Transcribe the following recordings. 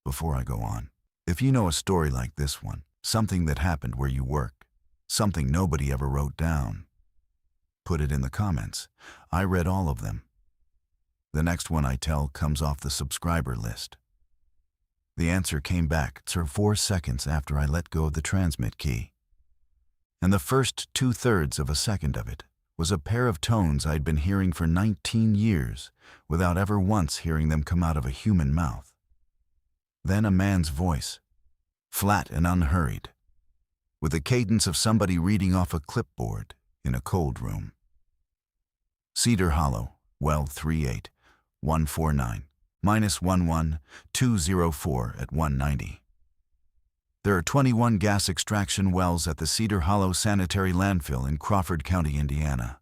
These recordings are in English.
before I go on. If you know a story like this one, something that happened where you work, something nobody ever wrote down, put it in the comments. I read all of them. The next one I tell comes off the subscriber list. The answer came back 4 seconds after I let go of the transmit key. And the first 2/3 of a second of it was a pair of tones I'd been hearing for 19 years without ever once hearing them come out of a human mouth. Then a man's voice, flat and unhurried, with the cadence of somebody reading off a clipboard in a cold room. Cedar Hollow, well 38149, -11204 at 190. There are 21 gas extraction wells at the Cedar Hollow Sanitary Landfill in Crawford County, Indiana.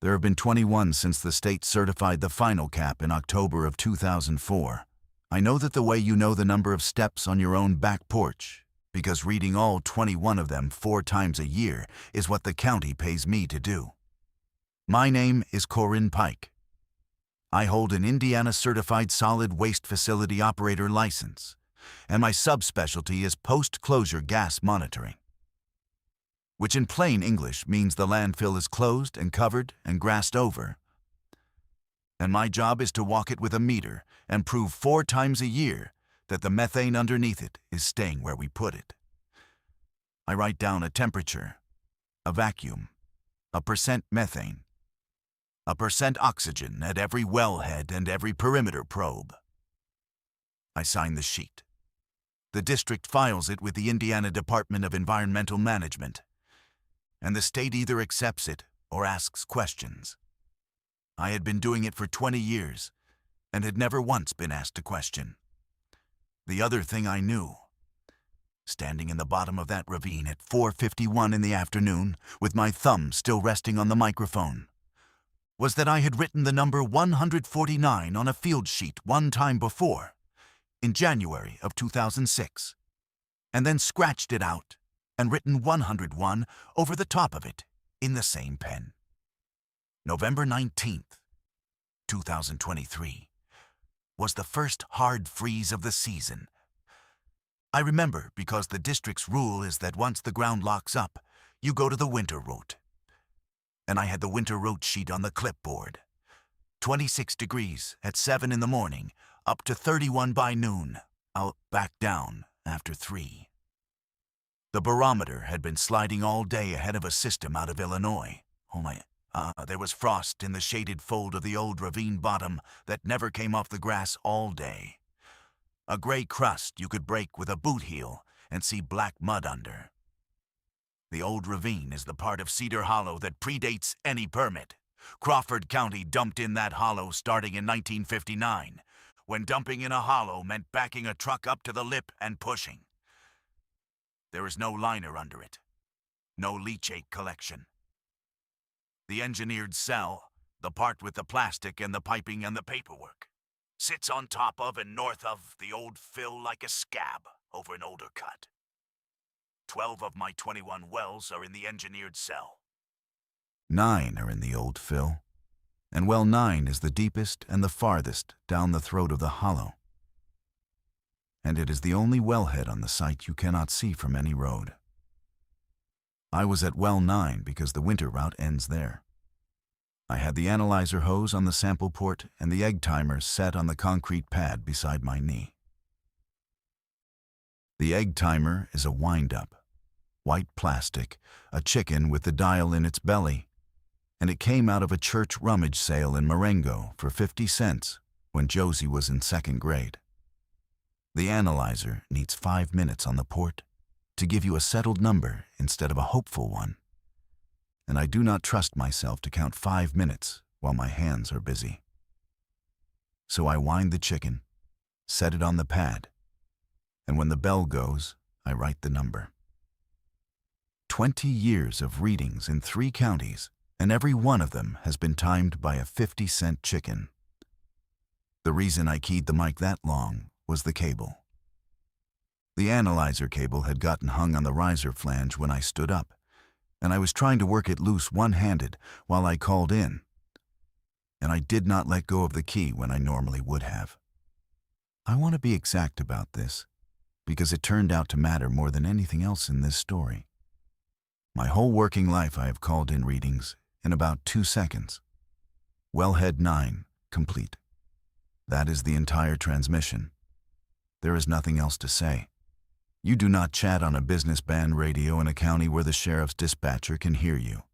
There have been 21 since the state certified the final cap in October of 2004. I know that the way you know the number of steps on your own back porch, because reading all 21 of them 4 times a year is what the county pays me to do. My name is Corinne Pike. I hold an Indiana Certified Solid Waste Facility Operator license, and my subspecialty is post-closure gas monitoring, which in plain English means the landfill is closed and covered and grassed over. And my job is to walk it with a meter and prove 4 times a year that the methane underneath it is staying where we put it. I write down a temperature, a vacuum, a % methane, a % oxygen at every wellhead and every perimeter probe. I sign the sheet. The district files it with the Indiana Department of Environmental Management, and the state either accepts it or asks questions. I had been doing it for 20 years and had never once been asked a question. The other thing I knew, standing in the bottom of that ravine at 4:51 in the afternoon with my thumb still resting on the microphone, was that I had written the number 149 on a field sheet one time before, in January of 2006, and then scratched it out and written 101 over the top of it in the same pen. November 19th, 2023, was the first hard freeze of the season. I remember because the district's rule is that once the ground locks up, you go to the winter route. And I had the winter route sheet on the clipboard. 26 degrees at 7 in the morning, up to 31 by noon. I'll back down after 3. The barometer had been sliding all day ahead of a system out of Illinois. There was frost in the shaded fold of the old ravine bottom that never came off the grass all day. A gray crust you could break with a boot heel and see black mud under. The old ravine is the part of Cedar Hollow that predates any permit. Crawford County dumped in that hollow starting in 1959, when dumping in a hollow meant backing a truck up to the lip and pushing. There is no liner under it, no leachate collection. The engineered cell, the part with the plastic and the piping and the paperwork, sits on top of and north of the old fill like a scab over an older cut. 12 of my 21 wells are in the engineered cell. 9 are in the old fill, and well 9 is the deepest and the farthest down the throat of the hollow. And it is the only wellhead on the site you cannot see from any road. I was at well 9 because the winter route ends there. I had the analyzer hose on the sample port and the egg timer set on the concrete pad beside my knee. The egg timer is a wind-up, white plastic, a chicken with the dial in its belly, and it came out of a church rummage sale in Marengo for 50 cents when Josie was in 2nd grade. The analyzer needs 5 minutes on the port to give you a settled number instead of a hopeful one, and I do not trust myself to count 5 minutes while my hands are busy. So I wind the chicken, set it on the pad, and when the bell goes, I write the number. 20 years of readings in 3 counties, and every one of them has been timed by a 50-cent chicken. The reason I keyed the mic that long was the cable. The analyzer cable had gotten hung on the riser flange when I stood up, and I was trying to work it loose one-handed while I called in, and I did not let go of the key when I normally would have. I want to be exact about this, because it turned out to matter more than anything else in this story. My whole working life I have called in readings in about 2 seconds. Wellhead 9, complete. That is the entire transmission. There is nothing else to say. You do not chat on a business band radio in a county where the sheriff's dispatcher can hear you.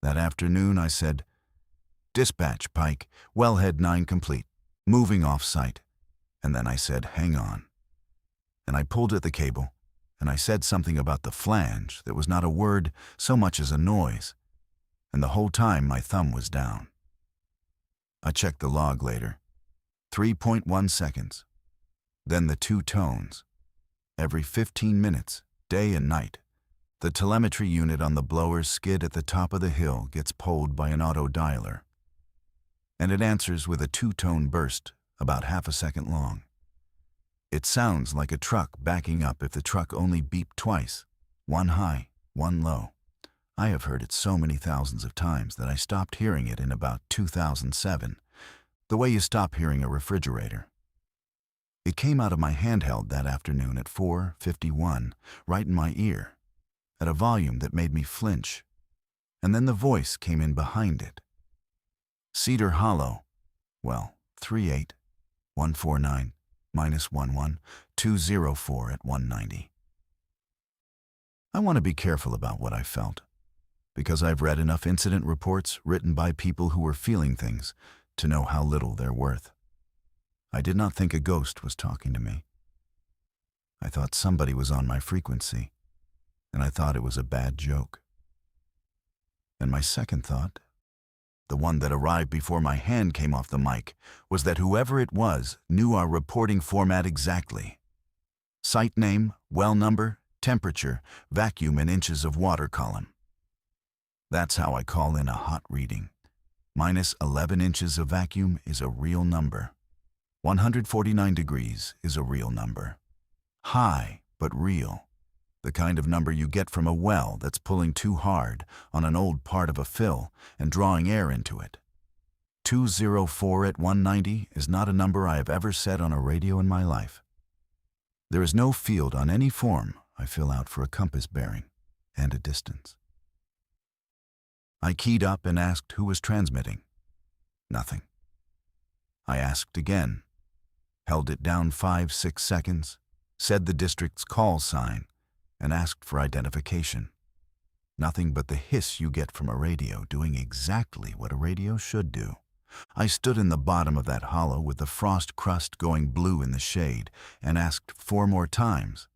That afternoon I said, "Dispatch, Pike, Wellhead 9 complete, moving off site." And then I said, "Hang on." And I pulled at the cable, and I said something about the flange that was not a word so much as a noise, and the whole time my thumb was down. I checked the log later. 3.1 seconds. Then the 2 tones. Every 15 minutes, day and night, the telemetry unit on the blower's skid at the top of the hill gets polled by an auto dialer, and it answers with a 2-tone burst about half a second long. It sounds like a truck backing up if the truck only beeped twice, one high, one low. I have heard it so many thousands of times that I stopped hearing it in about 2007, the way you stop hearing a refrigerator. It came out of my handheld that afternoon at 4:51, right in my ear, at a volume that made me flinch, and then the voice came in behind it. Cedar Hollow, 38149 -11 204 at 190. I want to be careful about what I felt, because I've read enough incident reports written by people who were feeling things to know how little they're worth. I did not think a ghost was talking to me. I thought somebody was on my frequency, and I thought it was a bad joke. And my second thought, the one that arrived before my hand came off the mic, was that whoever it was knew our reporting format exactly. Site name, well number, temperature, vacuum in inches of water column. That's how I call in a hot reading. -11 inches of vacuum is a real number. 149 degrees is a real number. High, but real. The kind of number you get from a well that's pulling too hard on an old part of a fill and drawing air into it. 204 at 190 is not a number I have ever said on a radio in my life. There is no field on any form I fill out for a compass bearing and a distance. I keyed up and asked who was transmitting. Nothing. I asked again, held it down 5-6 seconds, said the district's call sign, and asked for identification. Nothing but the hiss you get from a radio doing exactly what a radio should do. I stood in the bottom of that hollow with the frost crust going blue in the shade and asked 4 more times.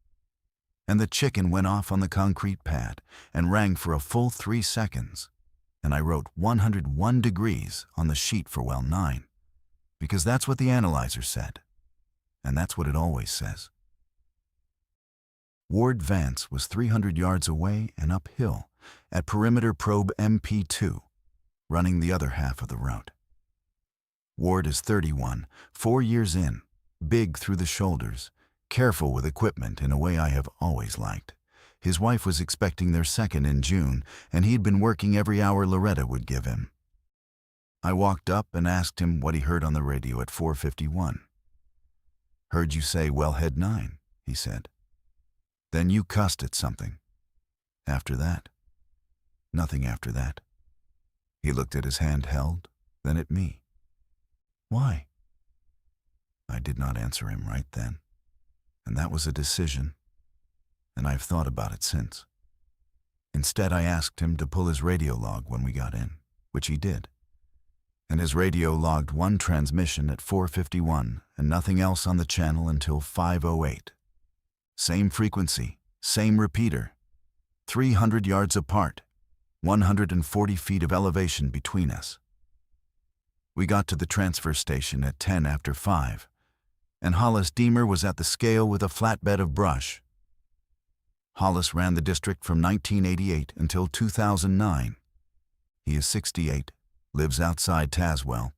And the chicken went off on the concrete pad and rang for a full 3 seconds. And I wrote 101 degrees on the sheet for well 9, because that's what the analyzer said, and that's what it always says. Ward Vance was 300 yards away and uphill at perimeter probe MP2, running the other half of the route. Ward is 31, 4 years in, big through the shoulders, careful with equipment in a way I have always liked. His wife was expecting their second in June, and he'd been working every hour Loretta would give him. I walked up and asked him what he heard on the radio at 4:51. "Heard you say Wellhead 9, he said. "Then you cussed at something. After that?" "Nothing after that." He looked at his handheld, then at me. "Why?" I did not answer him right then, and that was a decision, and I've thought about it since. Instead, I asked him to pull his radio log when we got in, which he did. And his radio logged 1 transmission at 4:51 and nothing else on the channel until 5:08. Same frequency, same repeater, 300 yards apart, 140 feet of elevation between us. We got to the transfer station at 10 after 5, and Hollis Deemer was at the scale with a flatbed of brush. Hollis ran the district from 1988 until 2009. He is 68, lives outside Tazewell,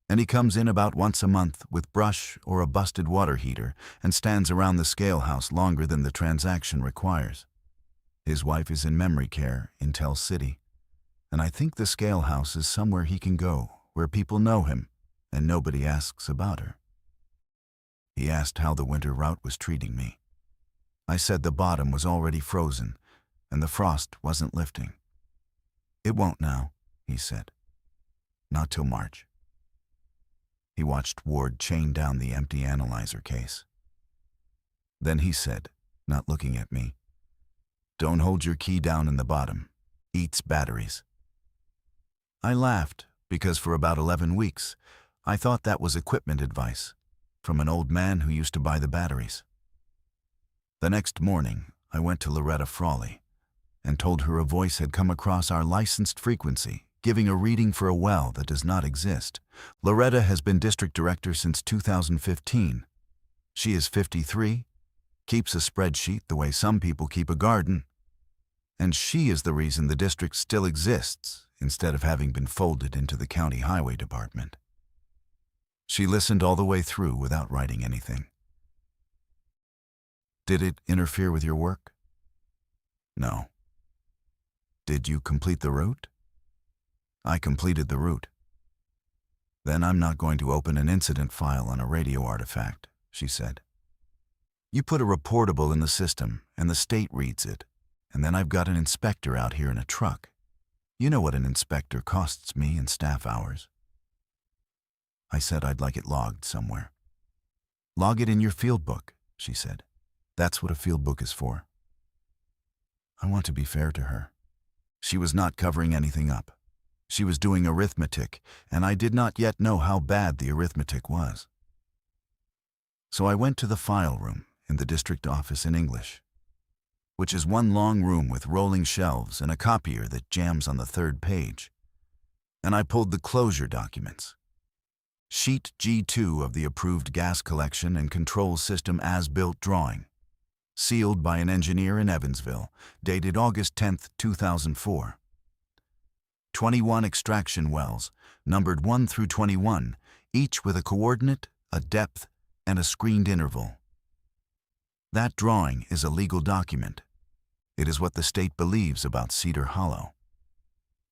and he comes in about once a month with brush or a busted water heater and stands around the scale house longer than the transaction requires. His wife is in memory care in Tell City, and I think the scale house is somewhere he can go where people know him and nobody asks about her. He asked how the winter route was treating me. I said the bottom was already frozen and the frost wasn't lifting. "It won't now," he said. "Not till March." He watched Ward chain down the empty analyzer case. Then he said, not looking at me, "Don't hold your key down in the bottom. Eats batteries." I laughed because for about 11 weeks, I thought that was equipment advice from an old man who used to buy the batteries. The next morning, I went to Loretta Frawley and told her a voice had come across our licensed frequency, giving a reading for a well that does not exist. Loretta has been district director since 2015. She is 53, keeps a spreadsheet the way some people keep a garden, and she is the reason the district still exists instead of having been folded into the county highway department. She listened all the way through without writing anything. "Did it interfere with your work?" "No." "Did you complete the route?" "I completed the route." "Then I'm not going to open an incident file on a radio artifact," she said. "You put a reportable in the system and the state reads it, and then I've got an inspector out here in a truck. You know what an inspector costs me in staff hours." I said I'd like it logged somewhere. "Log it in your field book," she said. "That's what a field book is for." I want to be fair to her. She was not covering anything up. She was doing arithmetic, and I did not yet know how bad the arithmetic was. So I went to the file room in the district office in English, which is one long room with rolling shelves and a copier that jams on the third page. And I pulled the closure documents. Sheet G2 of the approved gas collection and control system as-built drawing, sealed by an engineer in Evansville, dated August 10, 2004. 21 extraction wells, numbered 1 through 21, each with a coordinate, a depth, and a screened interval. That drawing is a legal document. It is what the state believes about Cedar Hollow.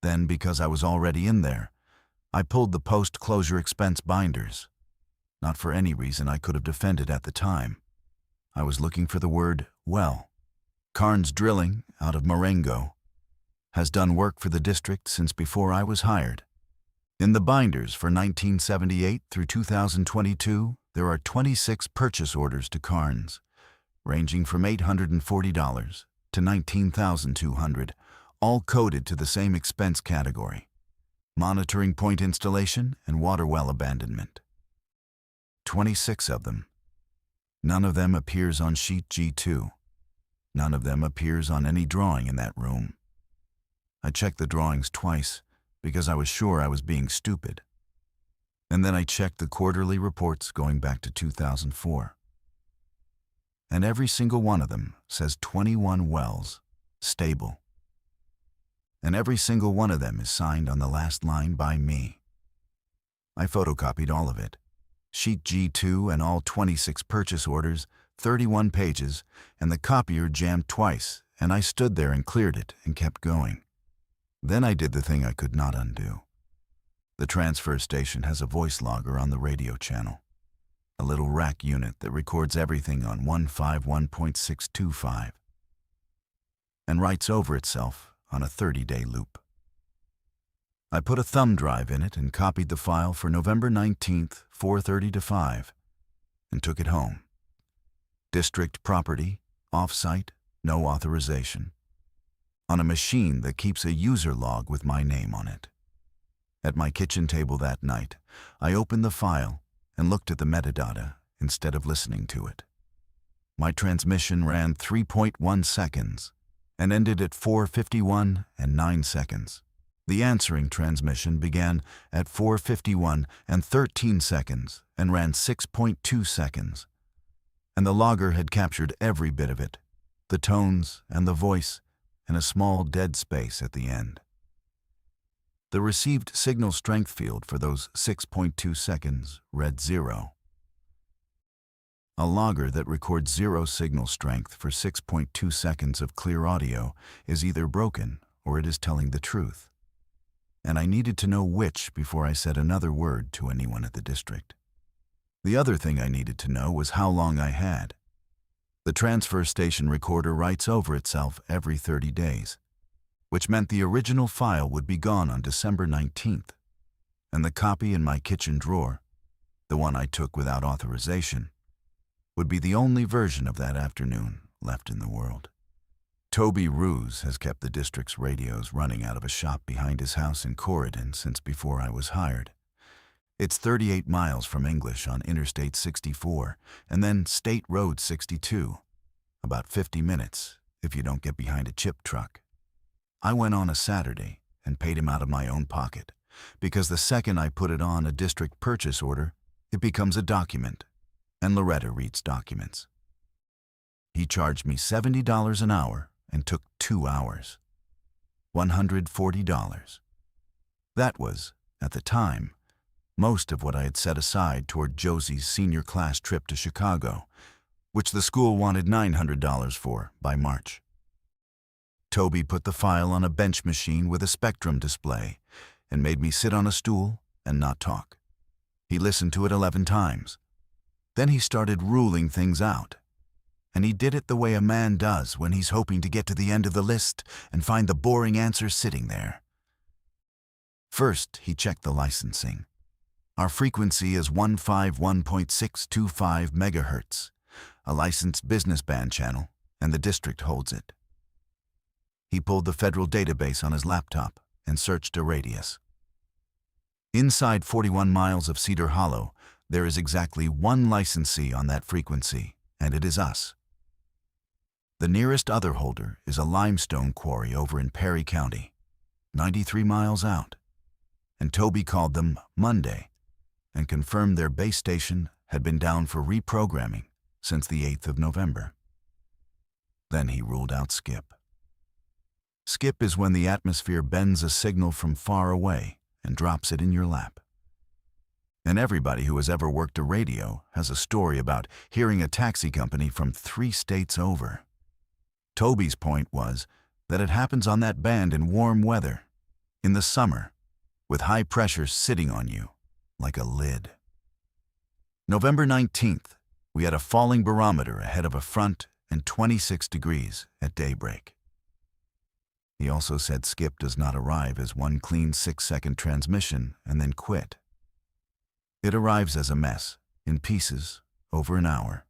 Then, because I was already in there, I pulled the post-closure expense binders. Not for any reason I could have defended at the time. I was looking for the word well. Carnes Drilling, out of Marengo, has done work for the district since before I was hired. In the binders for 1978 through 2022, there are 26 purchase orders to Carnes, ranging from $840 to $19,200, all coded to the same expense category: monitoring point installation and water well abandonment. 26 of them. None of them appears on sheet G2. None of them appears on any drawing in that room. I checked the drawings twice because I was sure I was being stupid. And then I checked the quarterly reports going back to 2004. And every single one of them says 21 wells, stable. And every single one of them is signed on the last line by me. I photocopied all of it. Sheet G2 and all 26 purchase orders, 31 pages, and the copier jammed twice, and I stood there and cleared it and kept going. Then I did the thing I could not undo. The transfer station has a voice logger on the radio channel, a little rack unit that records everything on 151.625 and writes over itself on a 30-day loop. I put a thumb drive in it and copied the file for November 19th, 4:30 to 5, and took it home. District property, off-site, no authorization, on a machine that keeps a user log with my name on it. At my kitchen table that night, I opened the file and looked at the metadata instead of listening to it. My transmission ran 3.1 seconds and ended at 4:51 and 9 seconds. The answering transmission began at 4:51 and 13 seconds and ran 6.2 seconds. And the logger had captured every bit of it, the tones and the voice, and a small dead space at the end. The received signal strength field for those 6.2 seconds read 0. A logger that records 0 signal strength for 6.2 seconds of clear audio is either broken or it is telling the truth. And I needed to know which before I said another word to anyone at the district. The other thing I needed to know was how long I had. The transfer station recorder writes over itself every 30 days, which meant the original file would be gone on December 19th, and the copy in my kitchen drawer, the one I took without authorization, would be the only version of that afternoon left in the world. Toby Ruse has kept the district's radios running out of a shop behind his house in Corridon since before I was hired. It's 38 miles from English on Interstate 64 and then State Road 62, about 50 minutes if you don't get behind a chip truck. I went on a Saturday and paid him out of my own pocket, because the second I put it on a district purchase order, it becomes a document, and Loretta reads documents. He charged me $70 an hour and took 2 hours. $140. That was, at the time, most of what I had set aside toward Josie's senior class trip to Chicago, which the school wanted $900 for by March. Toby put the file on a bench machine with a Spectrum display and made me sit on a stool and not talk. He listened to it 11 times. Then he started ruling things out. And he did it the way a man does when he's hoping to get to the end of the list and find the boring answer sitting there. First, he checked the licensing. Our frequency is 151.625 megahertz, a licensed business band channel, and the district holds it. He pulled the federal database on his laptop and searched a radius. Inside 41 miles of Cedar Hollow, there is exactly one licensee on that frequency, and it is us. The nearest other holder is a limestone quarry over in Perry County, 93 miles out, and Toby called them Monday and confirmed their base station had been down for reprogramming since the 8th of November. Then he ruled out skip. Skip is when the atmosphere bends a signal from far away and drops it in your lap. And everybody who has ever worked a radio has a story about hearing a taxi company from 3 states over. Toby's point was that it happens on that band in warm weather, in the summer, with high pressure sitting on you like a lid. November 19th, we had a falling barometer ahead of a front and 26 degrees at daybreak. He also said skip does not arrive as one clean 6-second transmission and then quit. It arrives as a mess, in pieces, over an hour,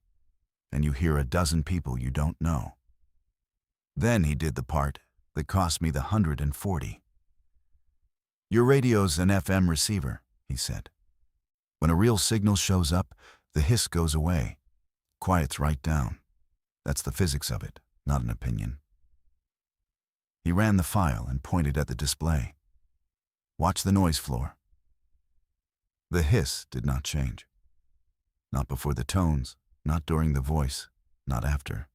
and you hear a dozen people you don't know. Then he did the part that cost me the $140. Your radio's an FM receiver, he said. When a real signal shows up, the hiss goes away. Quiets right down. That's the physics of it, not an opinion. He ran the file and pointed at the display. Watch the noise floor. The hiss did not change. Not before the tones, not during the voice, not after.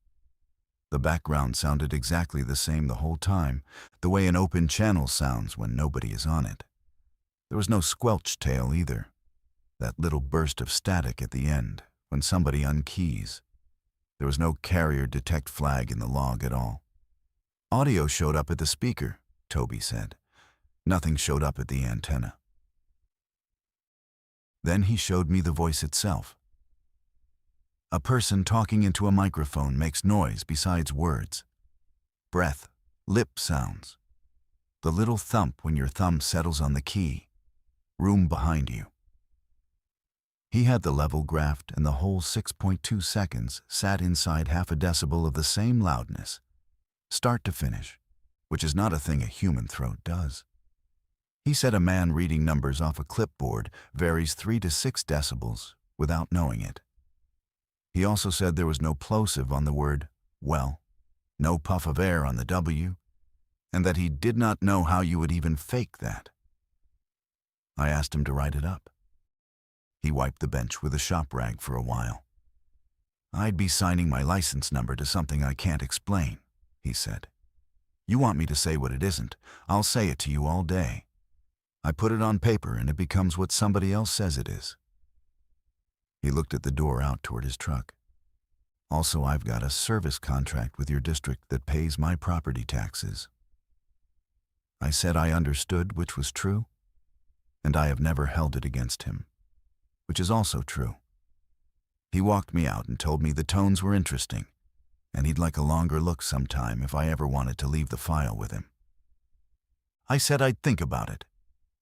The background sounded exactly the same the whole time, the way an open channel sounds when nobody is on it. There was no squelch tail either. That little burst of static at the end, when somebody unkeys. There was no carrier detect flag in the log at all. Audio showed up at the speaker, Toby said. Nothing showed up at the antenna. Then he showed me the voice itself. A person talking into a microphone makes noise besides words. Breath, lip sounds. The little thump when your thumb settles on the key. Room behind you. He had the level graphed and the whole 6.2 seconds sat inside half a decibel of the same loudness, start to finish, which is not a thing a human throat does. He said a man reading numbers off a clipboard varies 3 to 6 decibels without knowing it. He also said there was no plosive on the word well, no puff of air on the W, and that he did not know how you would even fake that. I asked him to write it up. He wiped the bench with a shop rag for a while. I'd be signing my license number to something I can't explain, he said. You want me to say what it isn't, I'll say it to you all day. I put it on paper and it becomes what somebody else says it is. He looked at the door out toward his truck. Also, I've got a service contract with your district that pays my property taxes. I said I understood, which was true, and I have never held it against him, which is also true. He walked me out and told me the tones were interesting, and he'd like a longer look sometime if I ever wanted to leave the file with him. I said I'd think about it.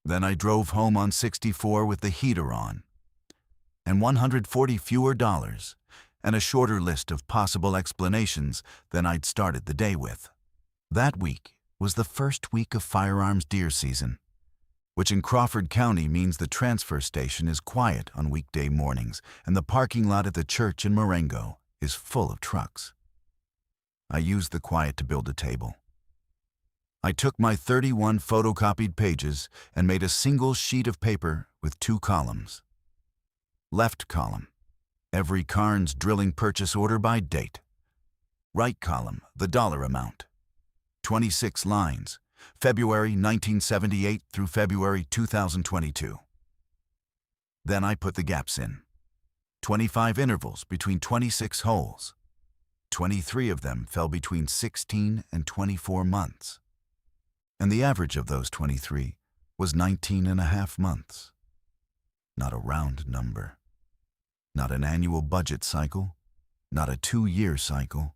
Then I drove home on 64 with the heater on, and $140 fewer dollars, and a shorter list of possible explanations than I'd started the day with. That week was the first week of firearms deer season, which in Crawford County means the transfer station is quiet on weekday mornings and the parking lot at the church in Marengo is full of trucks. I used the quiet to build a table. I took my 31 photocopied pages and made a single sheet of paper with 2 columns. Left column, every Carnes drilling purchase order by date. Right column, the dollar amount. 26 lines, February 1978 through February 2022. Then I put the gaps in. 25 intervals between 26 holes. 23 of them fell between 16 and 24 months. And the average of those 23 was 19.5 months. Not a round number. Not an annual budget cycle. Not a 2-year cycle.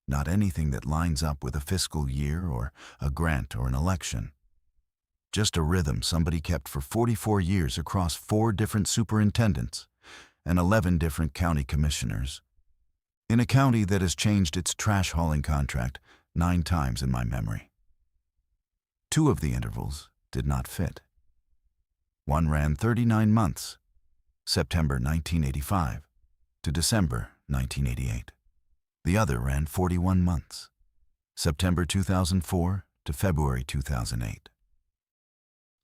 Not anything that lines up with a fiscal year or a grant or an election. Just a rhythm somebody kept for 44 years across 4 different superintendents and 11 different county commissioners. In a county that has changed its trash hauling contract 9 times in my memory. 2 of the intervals did not fit. One ran 39 months, September 1985 to December 1988. The other ran 41 months, September 2004 to February 2008.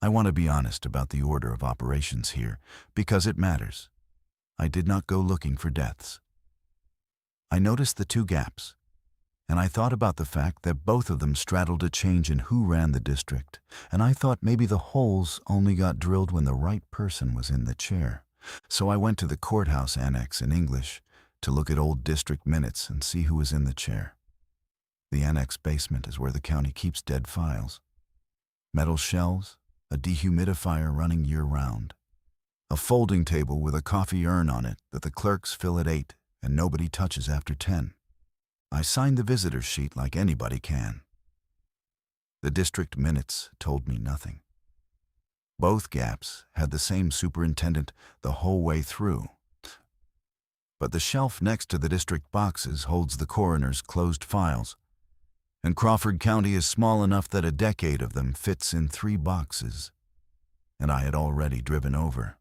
I want to be honest about the order of operations here because it matters. I did not go looking for deaths. I noticed the 2 gaps, and I thought about the fact that both of them straddled a change in who ran the district, and I thought maybe the holes only got drilled when the right person was in the chair. So I went to the courthouse annex in English to look at old district minutes and see who was in the chair. The annex basement is where the county keeps dead files. Metal shelves, a dehumidifier running year-round, a folding table with a coffee urn on it that the clerks fill at 8 and nobody touches after 10. I signed the visitor's sheet like anybody can. The district minutes told me nothing. Both gaps had the same superintendent the whole way through. But the shelf next to the district boxes holds the coroner's closed files, and Crawford County is small enough that a decade of them fits in 3 boxes, and I had already driven over.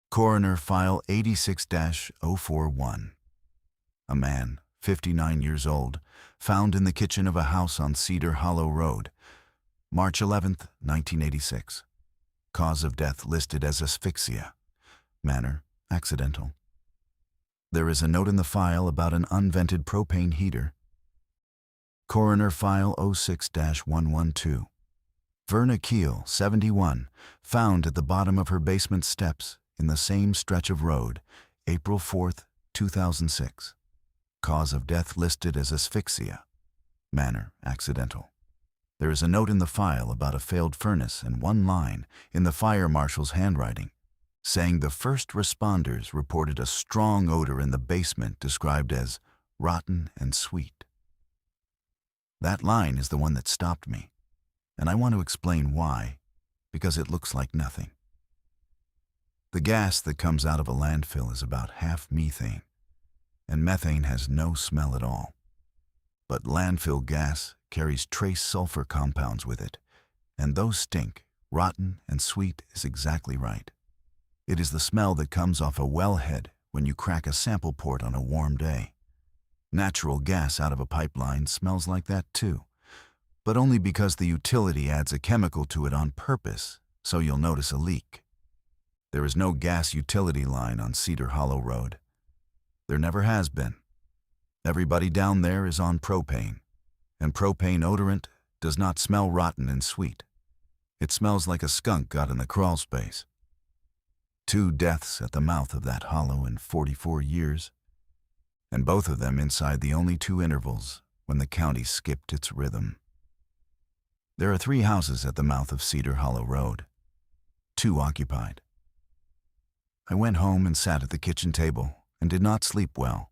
Coroner File 86-041. A man, 59 years old, found in the kitchen of a house on Cedar Hollow Road, March 11, 1986. Cause of death listed as asphyxia. Manner, accidental. There is a note in the file about an unvented propane heater. Coroner File 06-112. Verna Keel, 71, found at the bottom of her basement steps in the same stretch of road, April 4, 2006. Cause of death listed as asphyxia. Manner, accidental. There is a note in the file about a failed furnace and 1 line in the fire marshal's handwriting, saying the first responders reported a strong odor in the basement described as rotten and sweet. That line is the one that stopped me, and I want to explain why, because it looks like nothing. The gas that comes out of a landfill is about half methane, and methane has no smell at all. But landfill gas carries trace sulfur compounds with it, and those stink. Rotten and sweet is exactly right. It is the smell that comes off a wellhead when you crack a sample port on a warm day. Natural gas out of a pipeline smells like that too, but only because the utility adds a chemical to it on purpose, so you'll notice a leak. There is no gas utility line on Cedar Hollow Road. There never has been. Everybody down there is on propane, and propane odorant does not smell rotten and sweet. It smells like a skunk got in the crawl space. 2 deaths at the mouth of that hollow in 44 years, and both of them inside the only 2 intervals when the county skipped its rhythm. There are 3 houses at the mouth of Cedar Hollow Road, 2 occupied. I went home and sat at the kitchen table and did not sleep well.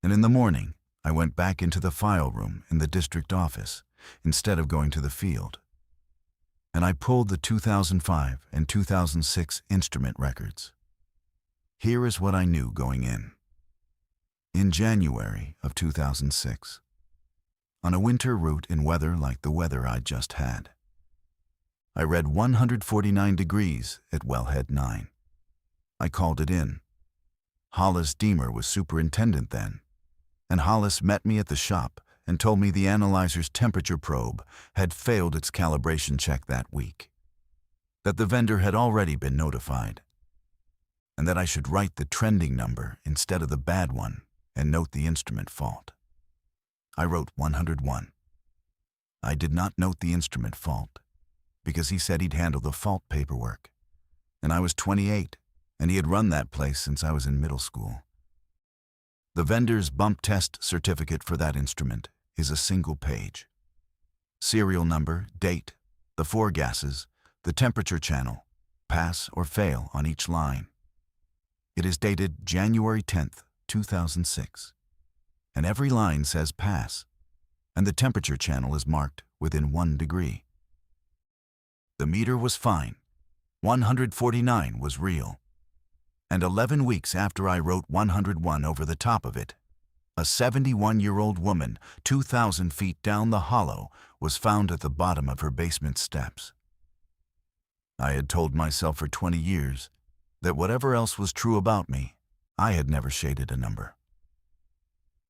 And in the morning, I went back into the file room in the district office instead of going to the field. And I pulled the 2005 and 2006 instrument records. Here is what I knew going in. In January of 2006, on a winter route in weather like the weather I'd just had, I read 149 degrees at wellhead 9. I called it in. Hollis Deemer was superintendent then, and Hollis met me at the shop and told me the analyzer's temperature probe had failed its calibration check that week, that the vendor had already been notified, and that I should write the trending number instead of the bad one and note the instrument fault. I wrote 101. I did not note the instrument fault because he said he'd handle the fault paperwork, and I was 28, and he had run that place since I was in middle school. The vendor's bump test certificate for that instrument is a single page. Serial number, date, the 4 gases, the temperature channel, pass or fail on each line. It is dated January 10th, 2006, and every line says pass, and the temperature channel is marked within 1 degree. The meter was fine. 149 was real. And 11 weeks after I wrote 101 over the top of it, a 71-year-old woman 2,000 feet down the hollow was found at the bottom of her basement steps. I had told myself for 20 years that whatever else was true about me, I had never shaded a number.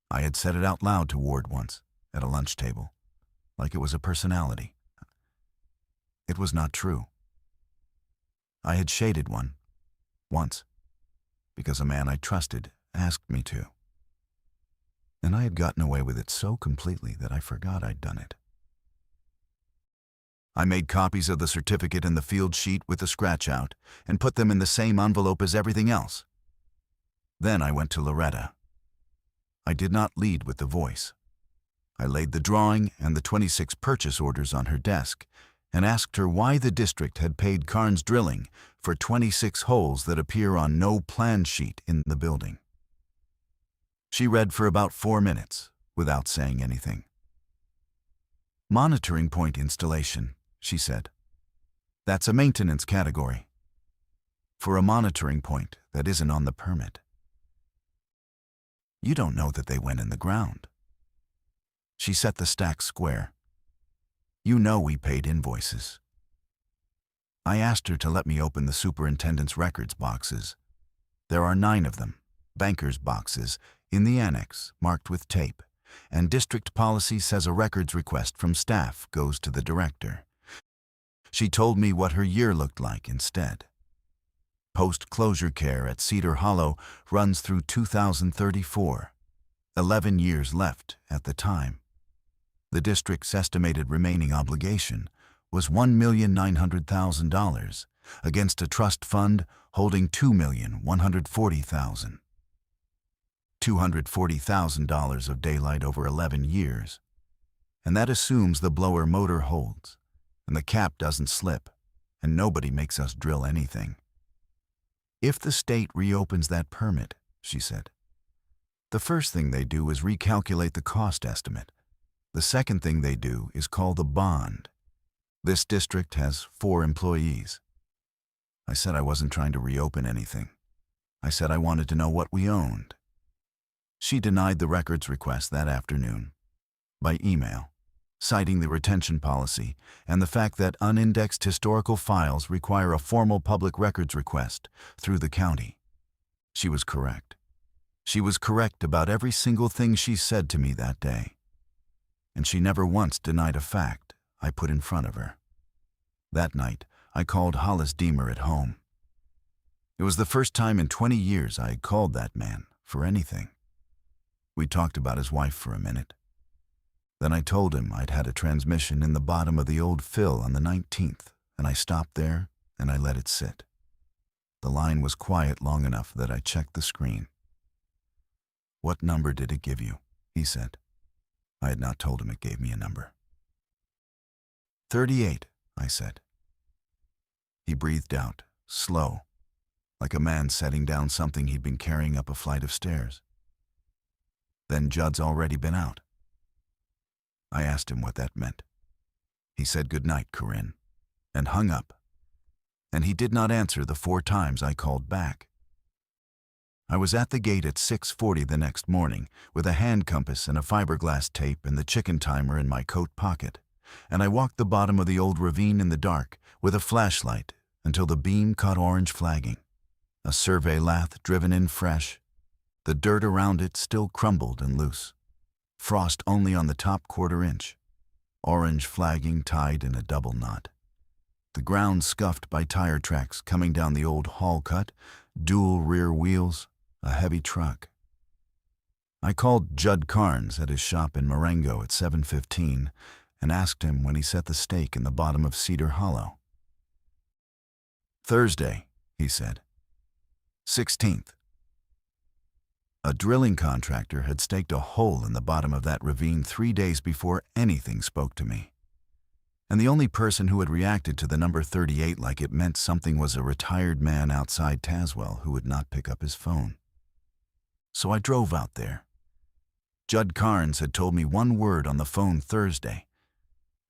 I had said it out loud to Ward once, at a lunch table, like it was a personality. It was not true. I had shaded one, once, because a man I trusted asked me to. And I had gotten away with it so completely that I forgot I'd done it. I made copies of the certificate and the field sheet with the scratch out and put them in the same envelope as everything else. Then I went to Loretta. I did not lead with the voice. I laid the drawing and the 26 purchase orders on her desk and asked her why the district had paid Carnes Drilling for 26 holes that appear on no plan sheet in the building. She read for about 4 minutes without saying anything. Monitoring point installation, she said. That's a maintenance category. For a monitoring point that isn't on the permit. You don't know that they went in the ground. She set the stacks square. You know we paid invoices. I asked her to let me open the superintendent's records boxes. There are 9 of them, banker's boxes, in the annex, marked with tape, and district policy says a records request from staff goes to the director. She told me what her year looked like instead. Post-closure care at Cedar Hollow runs through 2034, 11 years left at the time. The district's estimated remaining obligation was $1,900,000 against a trust fund holding $2,140,000. $240,000 of daylight over 11 years. And that assumes the blower motor holds, and the cap doesn't slip, and nobody makes us drill anything. If the state reopens that permit, she said, the first thing they do is recalculate the cost estimate. The second thing they do is call the bond. This district has 4 employees. I said I wasn't trying to reopen anything. I said I wanted to know what we owned. She denied the records request that afternoon, by email, citing the retention policy and the fact that unindexed historical files require a formal public records request through the county. She was correct. She was correct about every single thing she said to me that day. And she never once denied a fact I put in front of her. That night, I called Hollis Deemer at home. It was the first time in 20 years I had called that man for anything. We talked about his wife for a minute. Then I told him I'd had a transmission in the bottom of the old fill on the 19th, and I stopped there and I let it sit. The line was quiet long enough that I checked the screen. "What number did it give you?" he said. I had not told him it gave me a number. 38, I said. He breathed out, slow, like a man setting down something he'd been carrying up a flight of stairs. Then Judd's already been out. I asked him what that meant. He said, "Good night, Corinne," and hung up. And he did not answer the 4 times I called back. I was at the gate at 6:40 the next morning with a hand compass and a fiberglass tape and the chicken timer in my coat pocket, and I walked the bottom of the old ravine in the dark with a flashlight until the beam caught orange flagging, a survey lath driven in fresh. The dirt around it still crumbled and loose, frost only on the top 1/4 inch, orange flagging tied in a double knot. The ground scuffed by tire tracks coming down the old haul cut, dual rear wheels, a heavy truck. I called Judd Carnes at his shop in Marengo at 7:15 and asked him when he set the stake in the bottom of Cedar Hollow. "Thursday," he said. 16th. A drilling contractor had staked a hole in the bottom of that ravine 3 days before anything spoke to me. And the only person who had reacted to the number 38 like it meant something was a retired man outside Tazewell who would not pick up his phone. So I drove out there. Judd Carnes had told me one word on the phone Thursday,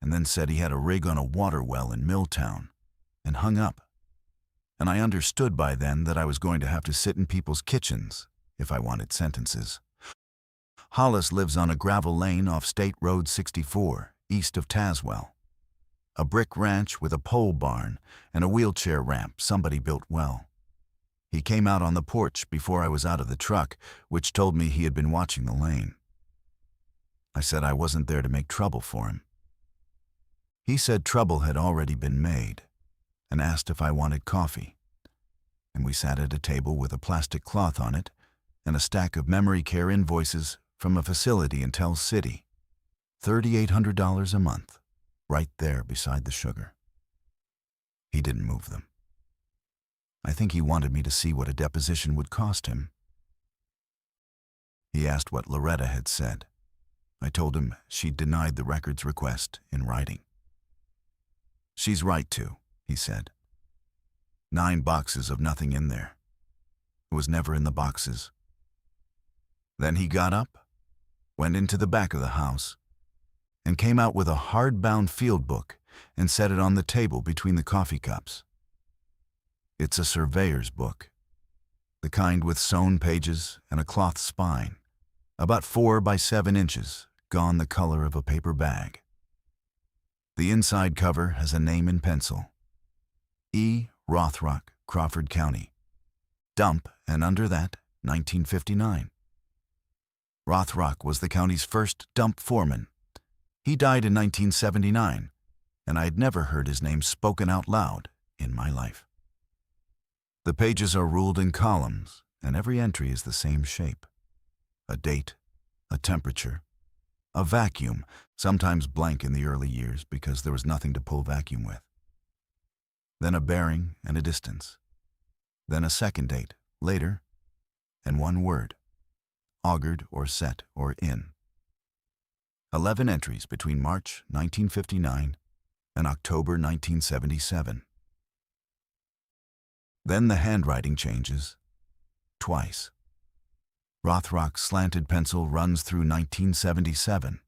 and then said he had a rig on a water well in Milltown, and hung up. And I understood by then that I was going to have to sit in people's kitchens if I wanted sentences. Hollis lives on a gravel lane off State Road 64, east of Tazewell. A brick ranch with a pole barn and a wheelchair ramp somebody built well. He came out on the porch before I was out of the truck, which told me he had been watching the lane. I said I wasn't there to make trouble for him. He said trouble had already been made, and asked if I wanted coffee. And we sat at a table with a plastic cloth on it and a stack of memory care invoices from a facility in Tell City, $3,800 a month. Right there beside the sugar. He didn't move them. I think he wanted me to see what a deposition would cost him. He asked what Loretta had said. I told him she'd denied the records request in writing. "She's right to," he said. 9 boxes of nothing in there. It was never in the boxes. Then he got up, went into the back of the house, and came out with a hardbound field book and set it on the table between the coffee cups. It's a surveyor's book, the kind with sewn pages and a cloth spine, about 4 by 7 inches, gone the color of a paper bag. The inside cover has a name in pencil: E. Rothrock, Crawford County. Dump, and under that, 1959. Rothrock was the county's first dump foreman. He died in 1979, and I had never heard his name spoken out loud in my life. The pages are ruled in columns, and every entry is the same shape. A date, a temperature, a vacuum, sometimes blank in the early years because there was nothing to pull vacuum with. Then a bearing and a distance. Then a second date, later, and one word: augured or set or in. 11 entries between March 1959 and October 1977. Then the handwriting changes, twice. Rothrock's slanted pencil runs through 1977.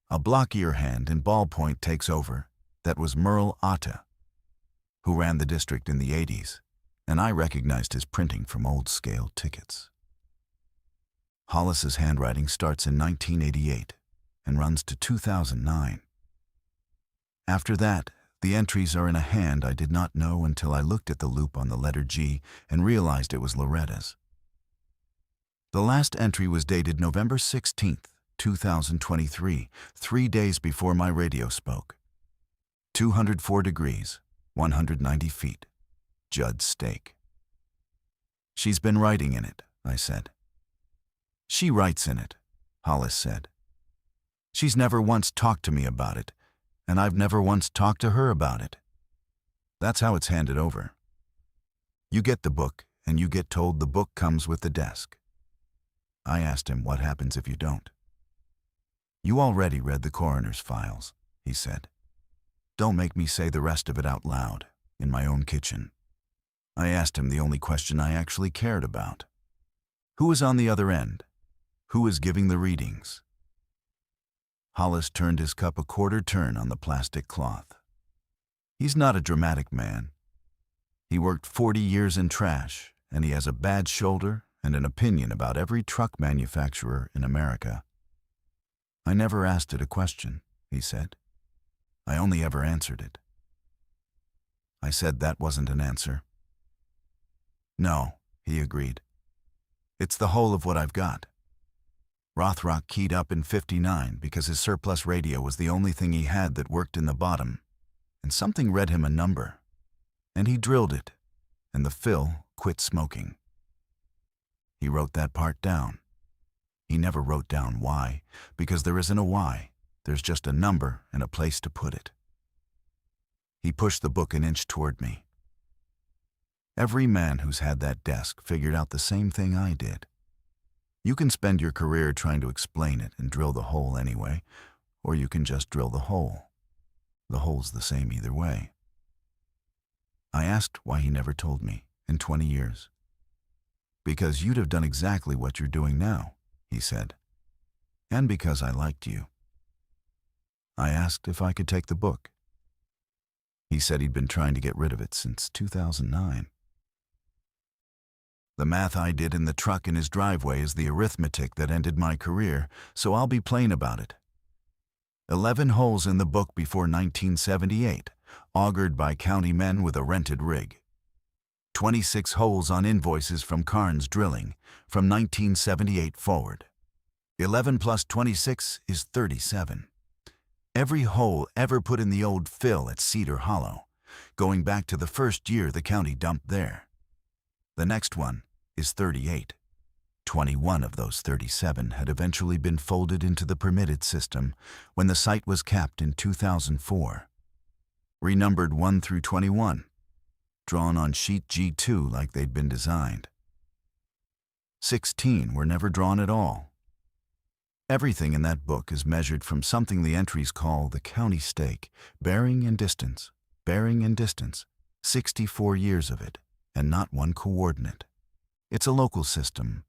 A blockier hand in ballpoint takes over. That was Merle Otta, who ran the district in the 80s, and I recognized his printing from old scale tickets. Hollis's handwriting starts in 1988 and runs to 2009. After that, the entries are in a hand I did not know until I looked at the loop on the letter G and realized it was Loretta's. The last entry was dated November 16th, 2023, 3 days before my radio spoke. 204 degrees, 190 feet. Judd's stake. "She's been writing in it," I said. "She writes in it," Hollis said. "She's never once talked to me about it, and I've never once talked to her about it. That's how it's handed over. You get the book, and you get told the book comes with the desk." I asked him what happens if you don't. "You already read the coroner's files," he said. "Don't make me say the rest of it out loud, in my own kitchen." I asked him the only question I actually cared about. Who was on the other end? Who was giving the readings? Hollis turned his cup a quarter turn on the plastic cloth. He's not a dramatic man. He worked 40 years in trash, and he has a bad shoulder and an opinion about every truck manufacturer in America. I never asked it a question, he said. I only ever answered it. I said that wasn't an answer. No, he agreed. It's the whole of what I've got. Rothrock keyed up in '59 because his surplus radio was the only thing he had that worked in the bottom, and something read him a number, and he drilled it, and the fill quit smoking. He wrote that part down. He never wrote down why, because there isn't a why. There's just a number and a place to put it. He pushed the book an inch toward me. Every man who's had that desk figured out the same thing I did. You can spend your career trying to explain it and drill the hole anyway, or you can just drill the hole. The hole's the same either way. I asked why he never told me in 20 years. Because you'd have done exactly what you're doing now, he said, and because I liked you. I asked if I could take the book. He said he'd been trying to get rid of it since 2009. The math I did in the truck in his driveway is the arithmetic that ended my career, so I'll be plain about it. 11 holes in the book before 1978, augured by county men with a rented rig. 26 holes on invoices from Carnes Drilling from 1978 forward. 11 plus 26 is 37. Every hole ever put in the old fill at Cedar Hollow, going back to the first year the county dumped there. The next one is 38. 21 of those 37 had eventually been folded into the permitted system when the site was capped in 2004. Renumbered 1 through 21, drawn on sheet G2 like they'd been designed. 16 were never drawn at all. Everything in that book is measured from something the entries call the county stake, bearing and distance, 64 years of it, and not one coordinate. It's a local system.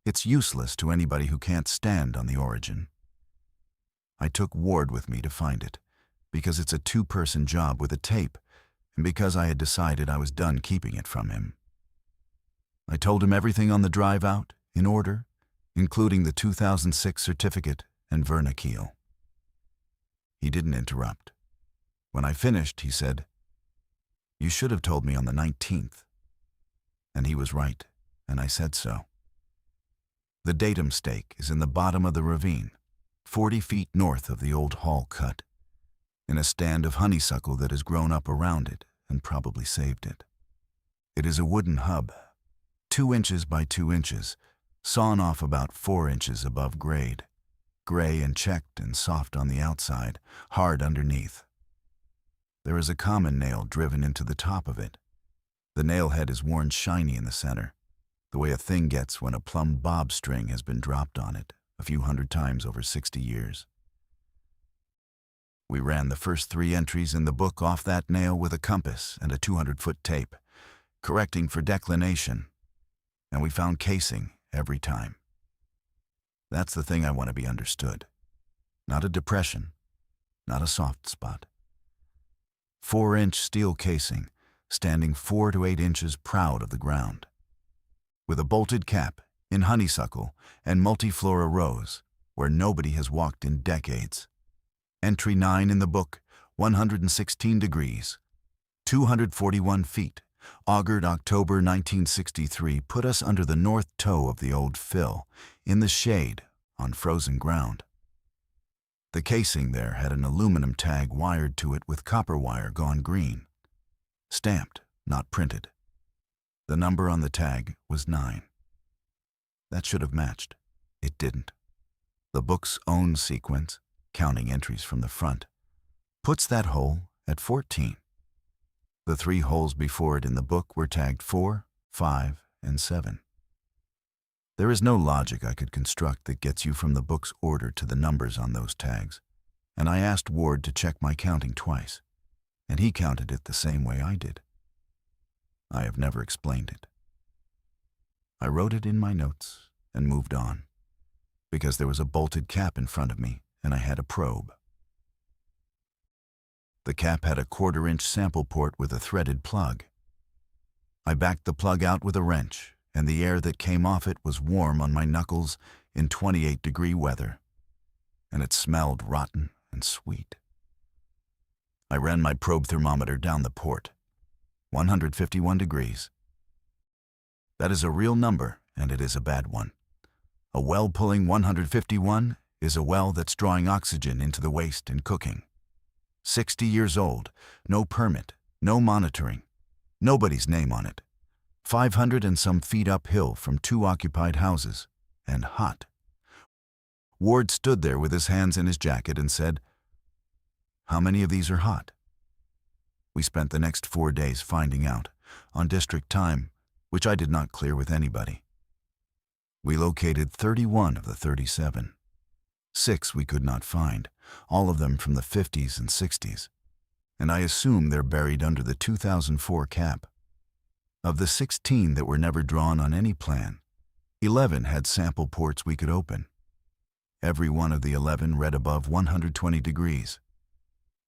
It's useless to anybody who can't stand on the origin. I took Ward with me to find it, because it's a two-person job with a tape, and because I had decided I was done keeping it from him. I told him everything on the drive out, in order, including the 2006 certificate and vernacular. He didn't interrupt. When I finished, he said, "You should have told me on the 19th. And he was right, and I said so. The datum stake is in the bottom of the ravine, 40 feet north of the old hall cut, in a stand of honeysuckle that has grown up around it and probably saved it. It is a wooden hub, 2 inches by 2 inches, sawn off about 4 inches above grade, gray and checked and soft on the outside, hard underneath. There is a common nail driven into the top of it. The nail head is worn shiny in the center, the way a thing gets when a plumb bob string has been dropped on it a few hundred times over 60 years. We ran the first 3 entries in the book off that nail with a compass and a 200-foot tape, correcting for declination, and we found casing every time. That's the thing I want to be understood. Not a depression, not a soft spot. 4-inch steel casing, standing 4 to 8 inches proud of the ground. With a bolted cap, in honeysuckle, and multiflora rose, where nobody has walked in decades. Entry 9 in the book, 116 degrees, 241 feet, augured October 1963, put us under the north toe of the old fill, in the shade, on frozen ground. The casing there had an aluminum tag wired to it with copper wire gone green. Stamped, not printed. The number on the tag was 9. That should have matched. It didn't. The book's own sequence, counting entries from the front, puts that hole at 14. The 3 holes before it in the book were tagged 4, 5, and 7. There is no logic I could construct that gets you from the book's order to the numbers on those tags, and I asked Ward to check my counting twice, and he counted it the same way I did. I have never explained it. I wrote it in my notes and moved on, because there was a bolted cap in front of me and I had a probe. The cap had a 1/4-inch sample port with a threaded plug. I backed the plug out with a wrench, and the air that came off it was warm on my knuckles in 28-degree weather, and it smelled rotten and sweet. I ran my probe thermometer down the port. 151 degrees. That is a real number, and it is a bad one. A well pulling 151 is a well that's drawing oxygen into the waste and cooking. 60 years old, no permit, no monitoring, nobody's name on it. 500 and some feet uphill from 2 occupied houses, and hot. Ward stood there with his hands in his jacket and said, "How many of these are hot?" We spent the next 4 days finding out, on district time, which I did not clear with anybody. We located 31 of the 37. 6 we could not find, all of them from the 50s and 60s, and I assume they're buried under the 2004 cap. Of the 16 that were never drawn on any plan, 11 had sample ports we could open. Every one of the 11 read above 120 degrees.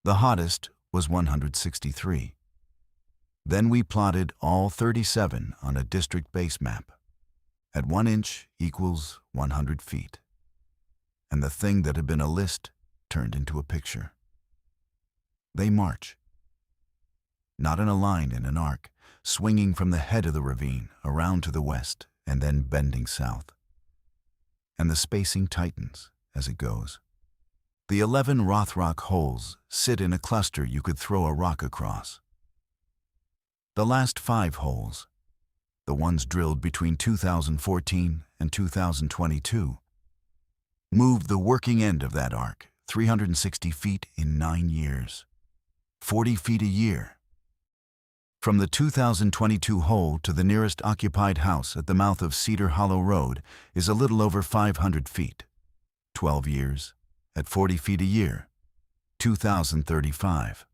The hottest was 163. Then we plotted all 37 on a district base map. At 1 inch equals 100 feet. And the thing that had been a list turned into a picture. They march. Not in a line in an arc, swinging from the head of the ravine around to the west and then bending south. And the spacing tightens as it goes. The 11 Rothrock holes sit in a cluster you could throw a rock across. The last 5 holes, the ones drilled between 2014 and 2022, moved the working end of that arc 360 feet in 9 years, 40 feet a year. From the 2022 hole to the nearest occupied house at the mouth of Cedar Hollow Road is a little over 500 feet, 12 years, at 40 feet a year, 2035.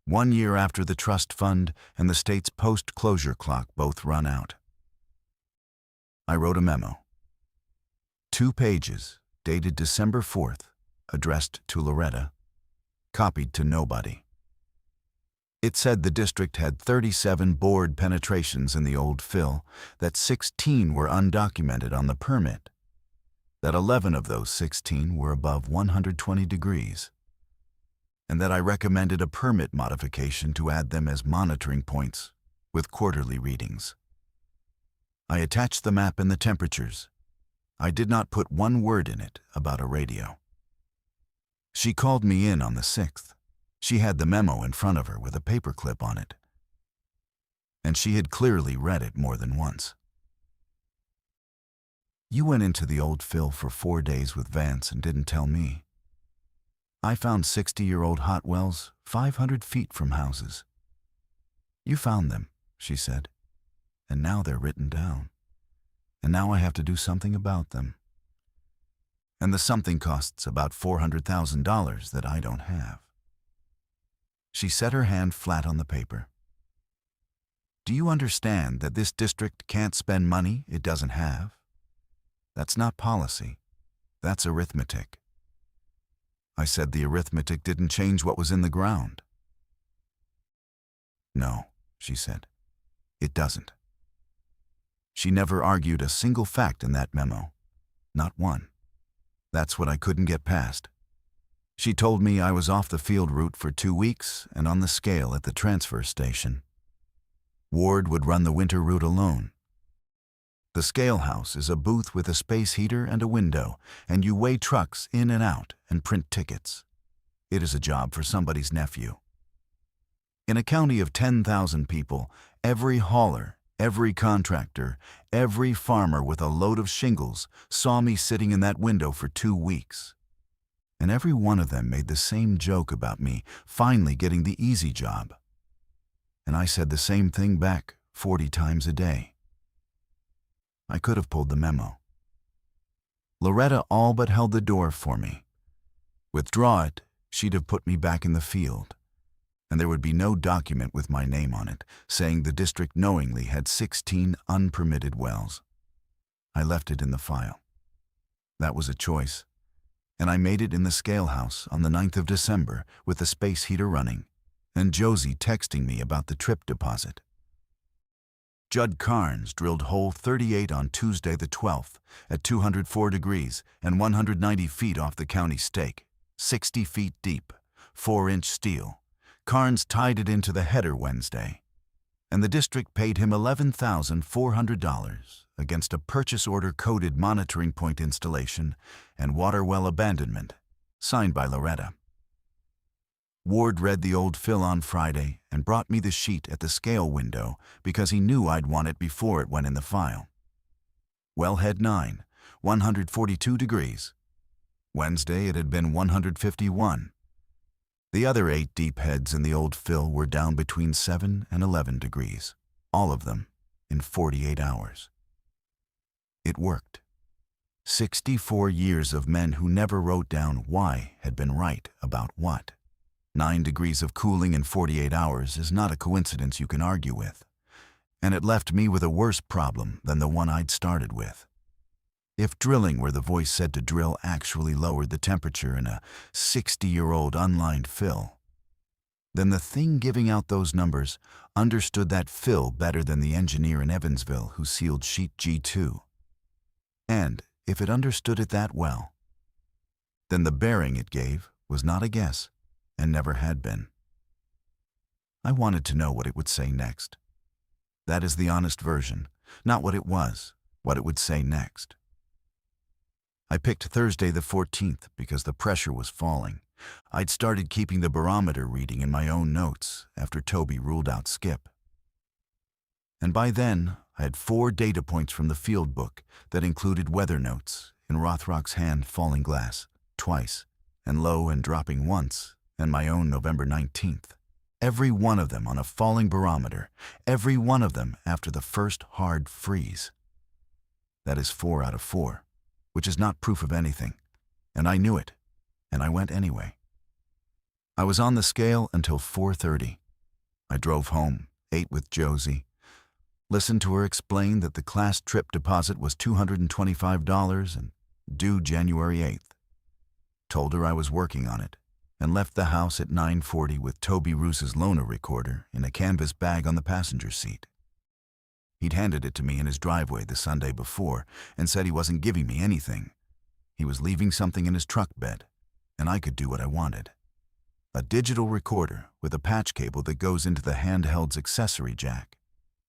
1 year after the trust fund and the state's post-closure clock both run out. I wrote a memo. 2 pages, dated December 4th, addressed to Loretta, copied to nobody. It said the district had 37 bored penetrations in the old fill, that 16 were undocumented on the permit, that 11 of those 16 were above 120 degrees, and that I recommended a permit modification to add them as monitoring points with quarterly readings. I attached the map and the temperatures. I did not put one word in it about a radio. She called me in on the 6th. She had the memo in front of her with a paperclip on it, and she had clearly read it more than once. "You went into the old fill for 4 days with Vance and didn't tell me. I found 60-year-old hot wells 500 feet from houses. You found them," she said, "and now they're written down. And now I have to do something about them. And the something costs about $400,000 that I don't have." She set her hand flat on the paper. "Do you understand that this district can't spend money it doesn't have? That's not policy. That's arithmetic." I said the arithmetic didn't change what was in the ground. "No," she said, "it doesn't." She never argued a single fact in that memo. Not one. That's what I couldn't get past. She told me I was off the field route for 2 weeks and on the scale at the transfer station. Ward would run the winter route alone. The scale house is a booth with a space heater and a window, and you weigh trucks in and out and print tickets. It is a job for somebody's nephew. In a county of 10,000 people, every hauler, every contractor, every farmer with a load of shingles saw me sitting in that window for 2 weeks. And every one of them made the same joke about me finally getting the easy job. And I said the same thing back 40 times a day. I could have pulled the memo. Loretta all but held the door for me. Withdraw it, she'd have put me back in the field. and there would be no document with my name on it saying the district knowingly had 16 unpermitted wells. I left it in the file. That was a choice, and I made it in the scale house on the 9th of December with the space heater running, and Josie texting me about the trip deposit. Judd Carnes drilled hole 38 on Tuesday the 12th at 204 degrees and 190 feet off the county stake, 60 feet deep, 4-inch steel. Carnes tied it into the header Wednesday, and the district paid him $11,400 against a purchase order coded monitoring point installation and water well abandonment, signed by Loretta. Ward read the old fill on Friday and brought me the sheet at the scale window because he knew I'd want it before it went in the file. Wellhead 9, 142 degrees. Wednesday it had been 151. The other 8 deep heads in the old fill were down between 7 and 11 degrees, all of them in 48 hours. It worked. 64 years of men who never wrote down why had been right about what. 9 degrees of cooling in 48 hours is not a coincidence you can argue with, and it left me with a worse problem than the one I'd started with. If drilling where the voice said to drill actually lowered the temperature in a 60-year-old unlined fill, then the thing giving out those numbers understood that fill better than the engineer in Evansville who sealed sheet G2. And if it understood it that well, then the bearing it gave was not a guess and never had been. I wanted to know what it would say next. That is the honest version, not what it was, what it would say next. I picked Thursday the 14th because the pressure was falling. I'd started keeping the barometer reading in my own notes after Toby ruled out Skip. And by then, I had 4 data points from the field book that included weather notes in Rothrock's hand falling glass twice, and low and dropping once, and my own November 19th. Every one of them on a falling barometer, every one of them after the first hard freeze. That is 4 out of 4, which is not proof of anything, and I knew it, and I went anyway. I was on the scale until 4:30. I drove home, ate with Josie, listened to her explain that the class trip deposit was $225 and due January 8th. Told her I was working on it, and left the house at 9:40 with Toby Roos's loaner recorder in a canvas bag on the passenger seat. He'd handed it to me in his driveway the Sunday before and said he wasn't giving me anything. He was leaving something in his truck bed, and I could do what I wanted. A digital recorder with a patch cable that goes into the handheld's accessory jack,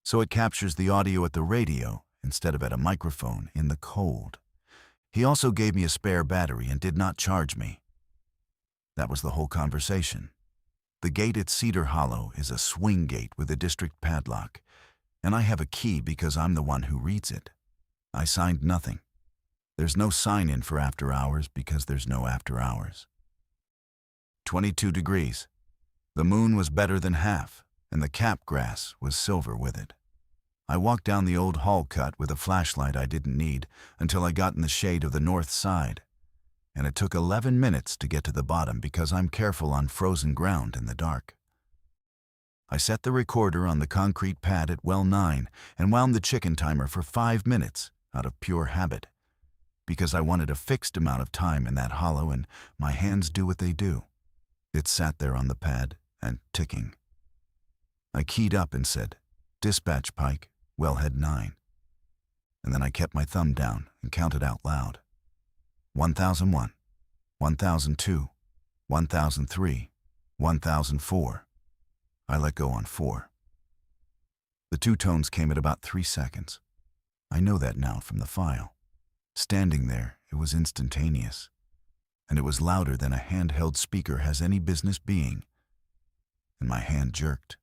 so it captures the audio at the radio instead of at a microphone in the cold. He also gave me a spare battery and did not charge me. That was the whole conversation. The gate at Cedar Hollow is a swing gate with a district padlock, and I have a key because I'm the one who reads it. I signed nothing. There's no sign-in for after hours because there's no after hours. 22 degrees. The moon was better than half, and the cap grass was silver with it. I walked down the old hall cut with a flashlight I didn't need until I got in the shade of the north side, and it took 11 minutes to get to the bottom because I'm careful on frozen ground in the dark. I set the recorder on the concrete pad at well 9 and wound the chicken timer for 5 minutes out of pure habit, because I wanted a fixed amount of time in that hollow and my hands do what they do. It sat there on the pad and ticking. I keyed up and said, "Dispatch Pike, wellhead 9. And then I kept my thumb down and counted out loud. 1001, 1002, 1003, 1004. I let go on 4. The 2 tones came at about 3 seconds. I know that now from the file. Standing there, it was instantaneous, and it was louder than a handheld speaker has any business being. And my hand jerked,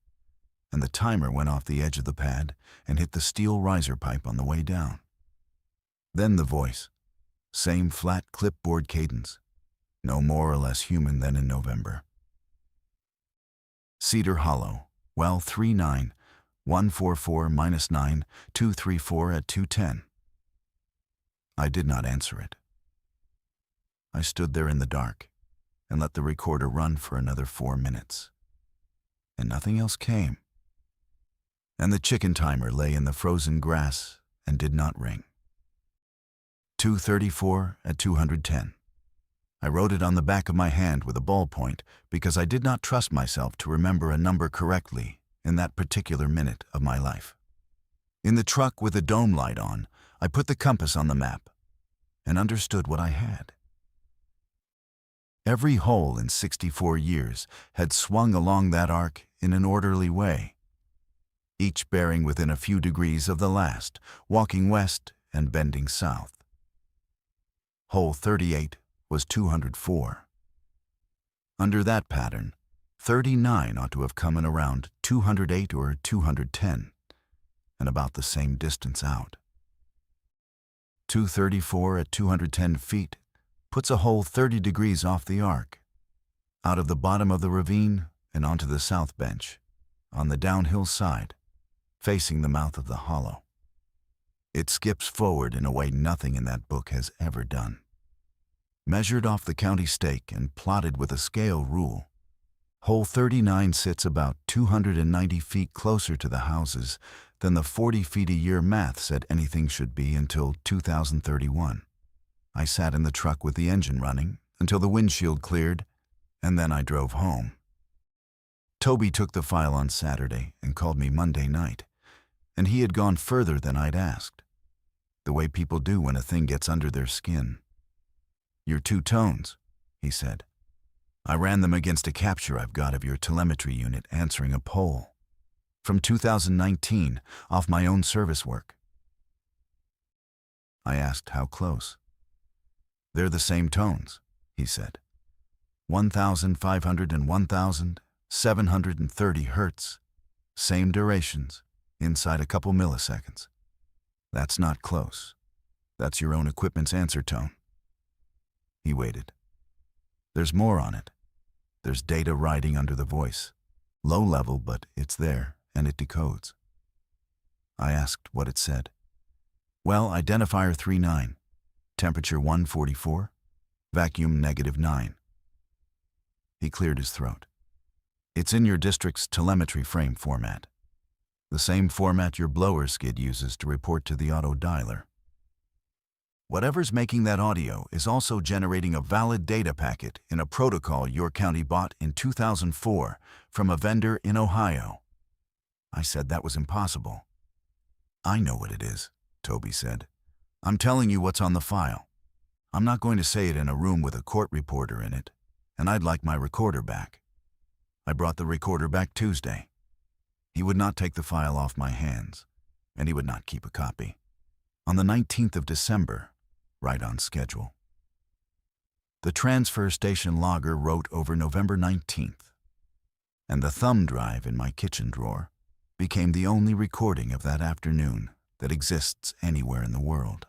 and the timer went off the edge of the pad and hit the steel riser pipe on the way down. Then the voice, same flat clipboard cadence, no more or less human than in November. Cedar Hollow, well 39, 144-9, 234 at 210. I did not answer it. I stood there in the dark and let the recorder run for another 4 minutes. and nothing else came. And the chicken timer lay in the frozen grass and did not ring. 2:34 at 210. I wrote it on the back of my hand with a ballpoint because I did not trust myself to remember a number correctly in that particular minute of my life. In the truck with the dome light on, I put the compass on the map and understood what I had. Every hole in 64 years had swung along that arc in an orderly way, each bearing within a few degrees of the last, walking west and bending south. Hole 38 was 204. Under that pattern, 39 ought to have come in around 208 or 210, and about the same distance out. 234 at 210 feet puts a hole 30 degrees off the arc, out of the bottom of the ravine and onto the south bench, on the downhill side, facing the mouth of the hollow. It skips forward in a way nothing in that book has ever done. Measured off the county stake and plotted with a scale rule, hole 39 sits about 290 feet closer to the houses than the 40 feet a year math said anything should be until 2031. I sat in the truck with the engine running until the windshield cleared, and then I drove home. Toby took the file on Saturday and called me Monday night, and he had gone further than I'd asked, the way people do when a thing gets under their skin. "Your 2 tones," he said. "I ran them against a capture I've got of your telemetry unit answering a poll from 2019 off my own service work." I asked how close. "They're the same tones," he said. 1,500 and 1,730 hertz, same durations, inside a couple milliseconds. That's not close. That's your own equipment's answer tone." He waited. "There's more on it. There's data riding under the voice. Low level, but it's there, and it decodes." I asked what it said. "Well, identifier 39, temperature 144, vacuum -9. He cleared his throat. "It's in your district's telemetry frame format. The same format your blower skid uses to report to the auto dialer. Whatever's making that audio is also generating a valid data packet in a protocol your county bought in 2004 from a vendor in Ohio." I said that was impossible. "I know what it is," Toby said. "I'm telling you what's on the file. I'm not going to say it in a room with a court reporter in it, and I'd like my recorder back." I brought the recorder back Tuesday. He would not take the file off my hands, and he would not keep a copy. On the 19th of December, right on schedule. The transfer station logger wrote over November 19th, and the thumb drive in my kitchen drawer became the only recording of that afternoon that exists anywhere in the world.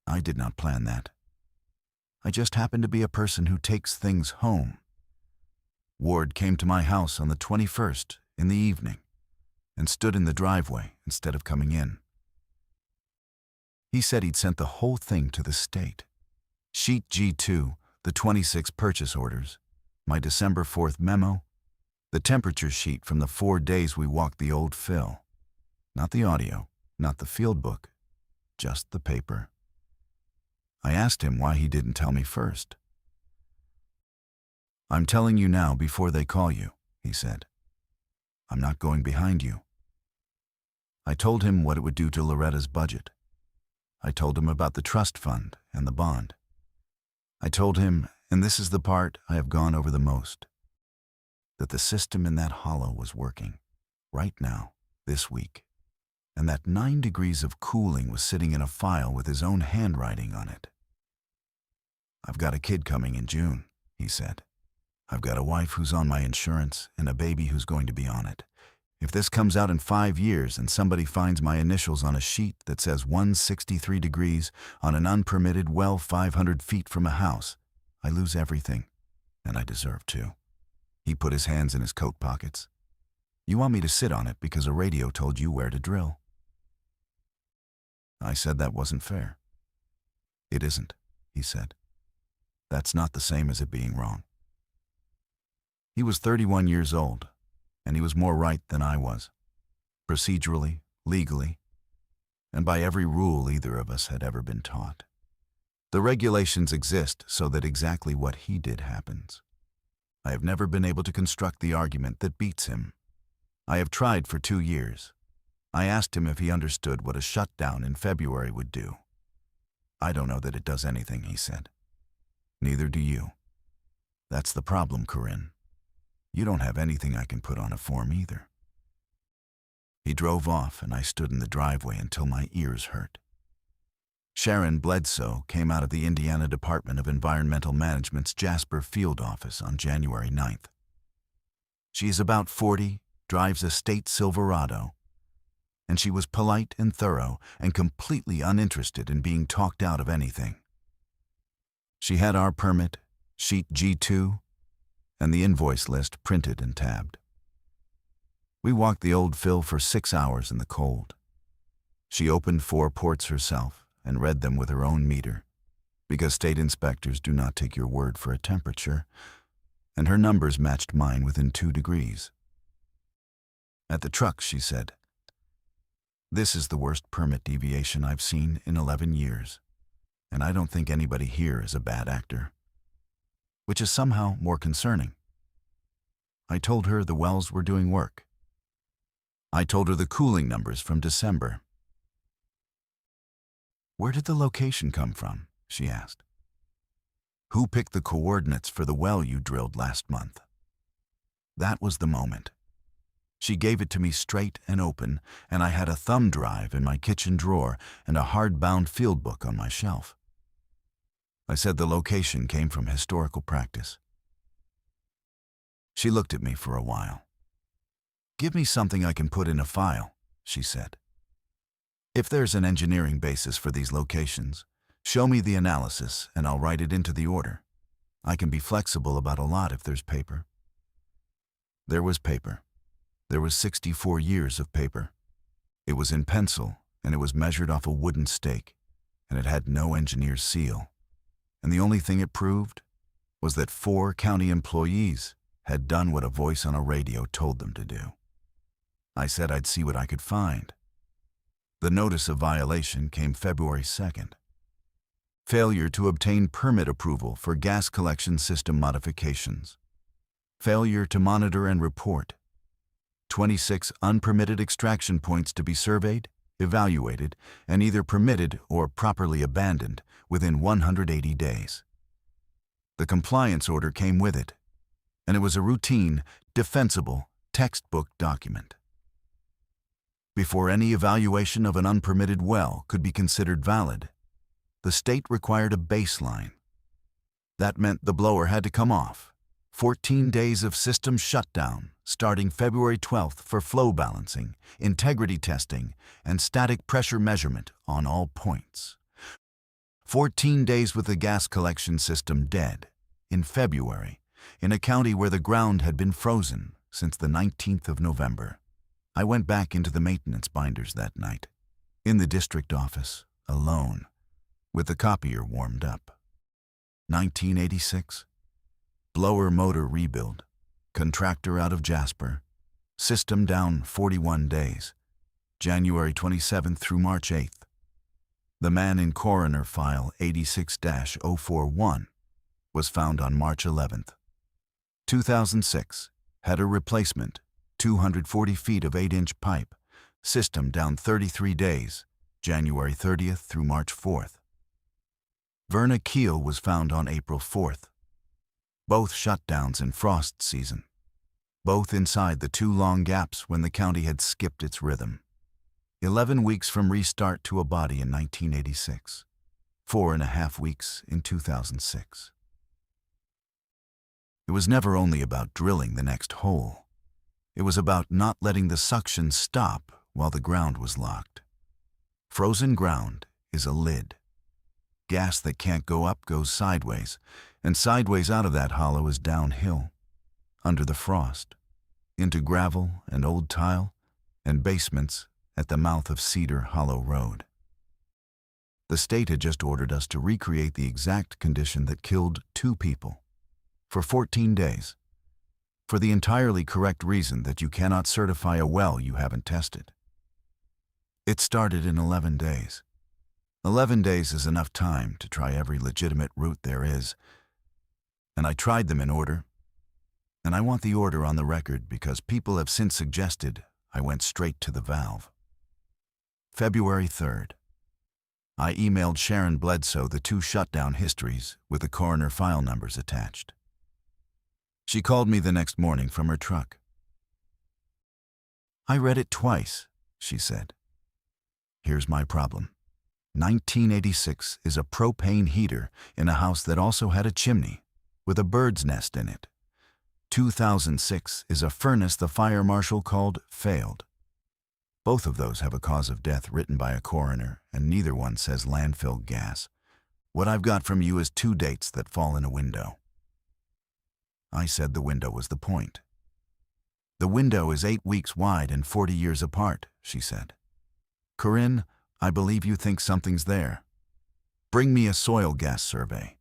I did not plan that. I just happened to be a person who takes things home. Ward came to my house on the 21st in the evening and stood in the driveway instead of coming in. He said he'd sent the whole thing to the state. Sheet G2, the 26 purchase orders, my December 4th memo, the temperature sheet from the 4 days we walked the old fill. Not the audio, not the field book, just the paper. I asked him why he didn't tell me first. "I'm telling you now before they call you," he said. "I'm not going behind you." I told him what it would do to Loretta's budget. I told him about the trust fund and the bond. I told him, and this is the part I have gone over the most, that the system in that hollow was working, right now, this week, and that 9 degrees of cooling was sitting in a file with his own handwriting on it. "I've got a kid coming in June," he said. "I've got a wife who's on my insurance and a baby who's going to be on it. If this comes out in 5 years and somebody finds my initials on a sheet that says 163 degrees on an unpermitted well 500 feet from a house, I lose everything, and I deserve to." He put his hands in his coat pockets. "You want me to sit on it because a radio told you where to drill?" I said that wasn't fair. "It isn't," he said. "That's not the same as it being wrong." He was 31 years old, and he was more right than I was. Procedurally, legally, and by every rule either of us had ever been taught. The regulations exist so that exactly what he did happens. I have never been able to construct the argument that beats him. I have tried for 2 years. I asked him if he understood what a shutdown in February would do. I don't know that it does anything, he said. Neither do you. That's the problem, Corinne. You don't have anything I can put on a form either. He drove off, and I stood in the driveway until my ears hurt. Sharon Bledsoe came out of the Indiana Department of Environmental Management's Jasper Field office on January 9th. She is about 40, drives a state Silverado, and she was polite and thorough and completely uninterested in being talked out of anything. She had our permit, sheet G2, and the invoice list printed and tabbed. We walked the old fill for 6 hours in the cold. She opened 4 ports herself and read them with her own meter, because state inspectors do not take your word for a temperature, and her numbers matched mine within 2 degrees. At the truck, she said, "This is the worst permit deviation I've seen in 11 years, and I don't think anybody here is a bad actor," which is somehow more concerning. I told her the wells were doing work. I told her the cooling numbers from December. "Where did the location come from?" she asked. "Who picked the coordinates for the well you drilled last month?" That was the moment. She gave it to me straight and open, and I had a thumb drive in my kitchen drawer and a hardbound field book on my shelf. I said the location came from historical practice. She looked at me for a while. "Give me something I can put in a file," she said. "If there's an engineering basis for these locations, show me the analysis and I'll write it into the order. I can be flexible about a lot if there's paper." There was paper. There was 64 years of paper. It was in pencil, and it was measured off a wooden stake, and it had no engineer's seal. And the only thing it proved was that 4 county employees had done what a voice on a radio told them to do. I said I'd see what I could find. The notice of violation came February 2nd. Failure to obtain permit approval for gas collection system modifications. Failure to monitor and report. 26 unpermitted extraction points to be surveyed, evaluated, and either permitted or properly abandoned within 180 days. The compliance order came with it, and it was a routine, defensible, textbook document. Before any evaluation of an unpermitted well could be considered valid, the state required a baseline. That meant the blower had to come off. 14 days of system shutdown, starting February 12th for flow balancing, integrity testing, and static pressure measurement on all points. 14 days with the gas collection system dead, in February, in a county where the ground had been frozen since the 19th of November. I went back into the maintenance binders that night, in the district office, alone, with the copier warmed up. 1986. Blower motor rebuild. Contractor out of Jasper. System down 41 days. January 27th through March 8th. The man in coroner file 86-041 was found on March 11th. 2006. Had a replacement. 240 feet of 8-inch pipe. System down 33 days. January 30th through March 4th. Verna Keel was found on April 4th. Both shutdowns in frost season. Both inside the 2 long gaps when the county had skipped its rhythm. 11 weeks from restart to a body in 1986. 4.5 weeks in 2006. It was never only about drilling the next hole. It was about not letting the suction stop while the ground was locked. Frozen ground is a lid. Gas that can't go up goes sideways, and sideways out of that hollow is downhill, under the frost, into gravel and old tile and basements at the mouth of Cedar Hollow Road. The state had just ordered us to recreate the exact condition that killed 2 people for 14 days. for the entirely correct reason that you cannot certify a well you haven't tested. It started in 11 days. 11 days is enough time to try every legitimate route there is, and I tried them in order. And I want the order on the record because people have since suggested I went straight to the valve. February 3rd. I emailed Sharon Bledsoe the 2 shutdown histories with the coroner file numbers attached. She called me the next morning from her truck. I read it twice, she said. Here's my problem. 1986 is a propane heater in a house that also had a chimney with a bird's nest in it. 2006 is a furnace the fire marshal called failed. Both of those have a cause of death written by a coroner, and neither one says landfill gas. What I've got from you is 2 dates that fall in a window. I said the window was the point. The window is 8 weeks wide and 40 years apart, she said. Corinne, I believe you think something's there. Bring me a soil gas survey.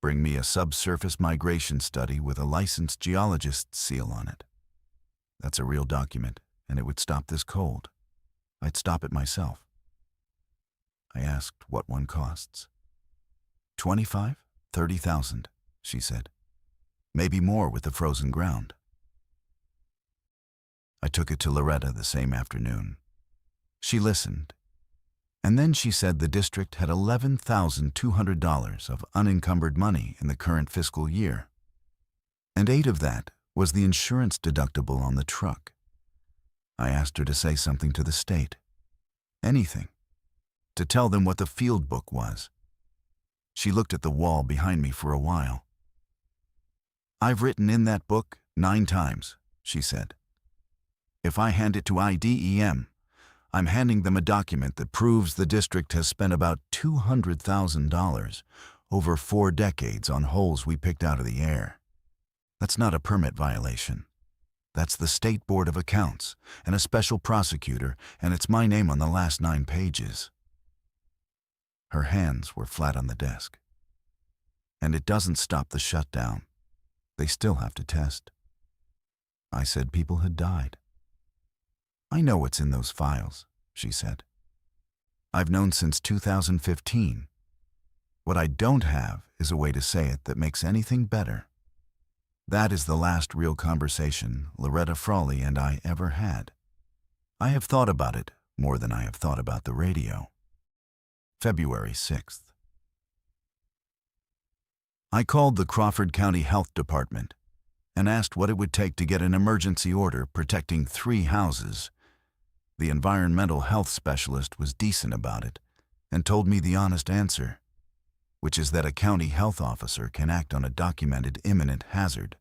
Bring me a subsurface migration study with a licensed geologist's seal on it. That's a real document, and it would stop this cold. I'd stop it myself. I asked what one costs. 25, 30,000, she said. Maybe more with the frozen ground. I took it to Loretta the same afternoon. She listened. And then she said the district had $11,200 of unencumbered money in the current fiscal year. And 8 of that was the insurance deductible on the truck. I asked her to say something to the state. Anything. To tell them what the field book was. She looked at the wall behind me for a while. I've written in that book 9 times, she said. If I hand it to IDEM, I'm handing them a document that proves the district has spent about $200,000 over 4 decades on holes we picked out of the air. That's not a permit violation. That's the State Board of Accounts and a special prosecutor, and it's my name on the last 9 pages. Her hands were flat on the desk. And it doesn't stop the shutdown. They still have to test. I said people had died. I know what's in those files, she said. I've known since 2015. What I don't have is a way to say it that makes anything better. That is the last real conversation Loretta Frawley and I ever had. I have thought about it more than I have thought about the radio. February 6th. I called the Crawford County Health Department and asked what it would take to get an emergency order protecting 3 houses. The environmental health specialist was decent about it and told me the honest answer, which is that a county health officer can act on a documented imminent hazard,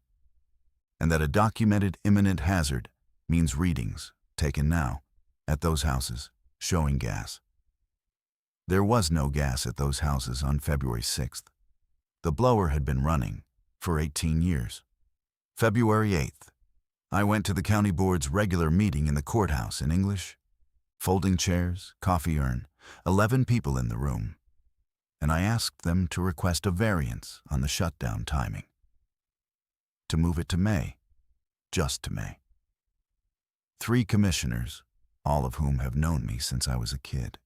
and that a documented imminent hazard means readings, taken now, at those houses, showing gas. There was no gas at those houses on February 6th. The blower had been running for 18 years. February 8th. I went to the county board's regular meeting in the courthouse in English. Folding chairs, coffee urn, 11 people in the room. And I asked them to request a variance on the shutdown timing. To move it to May, just to May. 3 commissioners, all of whom have known me since I was a kid.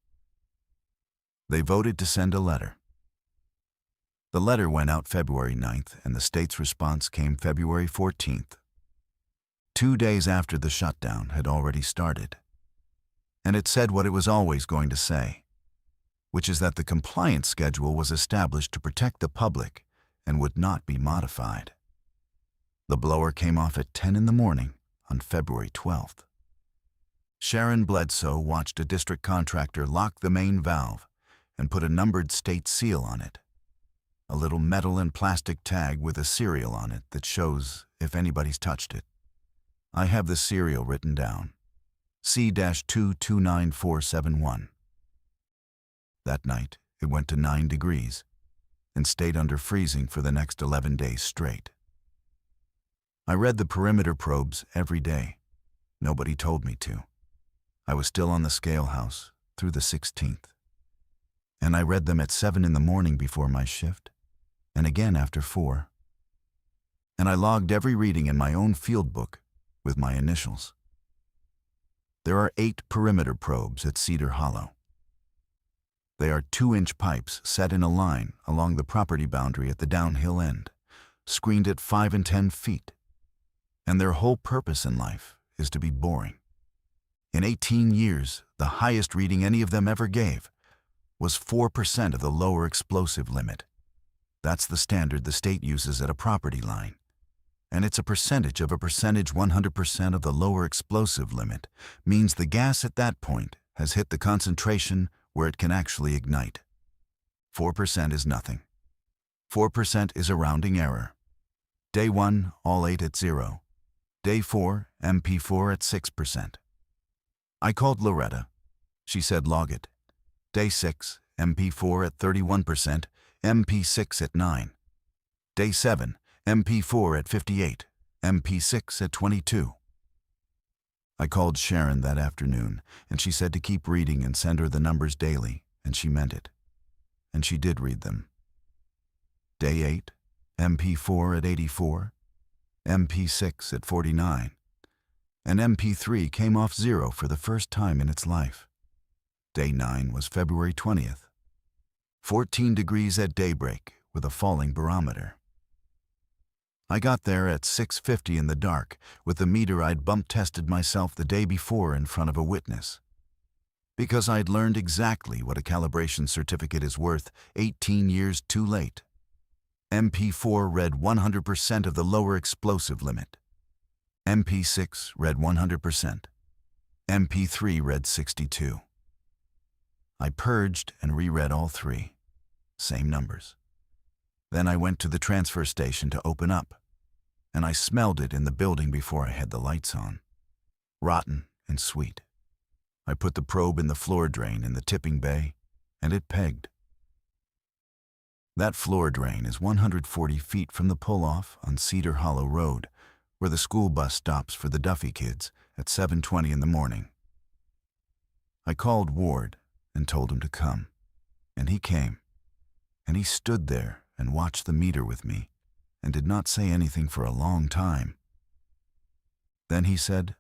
They voted to send a letter. The letter went out February 9th, and the state's response came February 14th. 2 days after the shutdown had already started. And it said what it was always going to say, which is that the compliance schedule was established to protect the public and would not be modified. The blower came off at 10 in the morning on February 12th. Sharon Bledsoe watched a district contractor lock the main valve and put a numbered state seal on it, a little metal and plastic tag with a serial on it that shows if anybody's touched it. I have the serial written down, C-229471. That night, it went to 9 degrees and stayed under freezing for the next 11 days straight. I read the perimeter probes every day. Nobody told me to. I was still on the scale house through the 16th. And I read them at 7 in the morning before my shift, and again after 4. and I logged every reading in my own field book with my initials. There are 8 perimeter probes at Cedar Hollow. They are 2-inch pipes set in a line along the property boundary at the downhill end, screened at 5 and 10 feet. And their whole purpose in life is to be boring. In 18 years, the highest reading any of them ever gave was 4% of the lower explosive limit. That's the standard the state uses at a property line. And it's a percentage of a percentage. 100% of the lower explosive limit means the gas at that point has hit the concentration where it can actually ignite. 4% is nothing. 4% is a rounding error. Day 1, all 8 at 0. Day 4, MP4 at 6%. I called Loretta. She said log it. Day 6, MP4 at 31%, MP6 at 9. Day 7, MP4 at 58, MP6 at 22. I called Sharon that afternoon, and she said to keep reading and send her the numbers daily, and she meant it. And she did read them. Day 8, MP4 at 84, MP6 at 49, and MP3 came off 0 for the first time in its life. Day 9 was February 20th. 14 degrees at daybreak with a falling barometer. I got there at 6:50 in the dark with the meter I'd bump tested myself the day before in front of a witness. Because I'd learned exactly what a calibration certificate is worth 18 years too late. MP4 read 100% of the lower explosive limit. MP6 read 100%. MP3 read 62. I purged and reread all 3. Same numbers. Then I went to the transfer station to open up, and I smelled it in the building before I had the lights on. Rotten and sweet. I put the probe in the floor drain in the tipping bay, and it pegged. That floor drain is 140 feet from the pull-off on Cedar Hollow Road, where the school bus stops for the Duffy kids at 7:20 in the morning. I called Ward and told him to come, and he came, and he stood there and watched the meter with me and did not say anything for a long time. Then he said,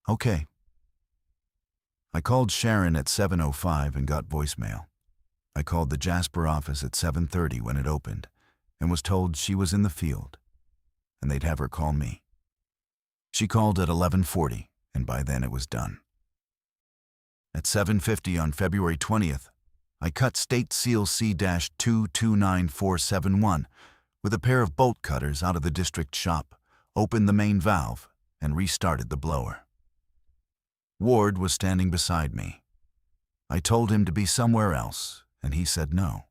"Okay." I called Sharon at 7:05 and got voicemail. I called the Jasper office at 7:30 when it opened and was told she was in the field and they'd have her call me. She called at 11:40 and by then it was done. At 7:50 on February 20th, I cut State Seal C-229471 with a pair of bolt cutters out of the district shop, opened the main valve, and restarted the blower. Ward was standing beside me. I told him to be somewhere else, and he said no.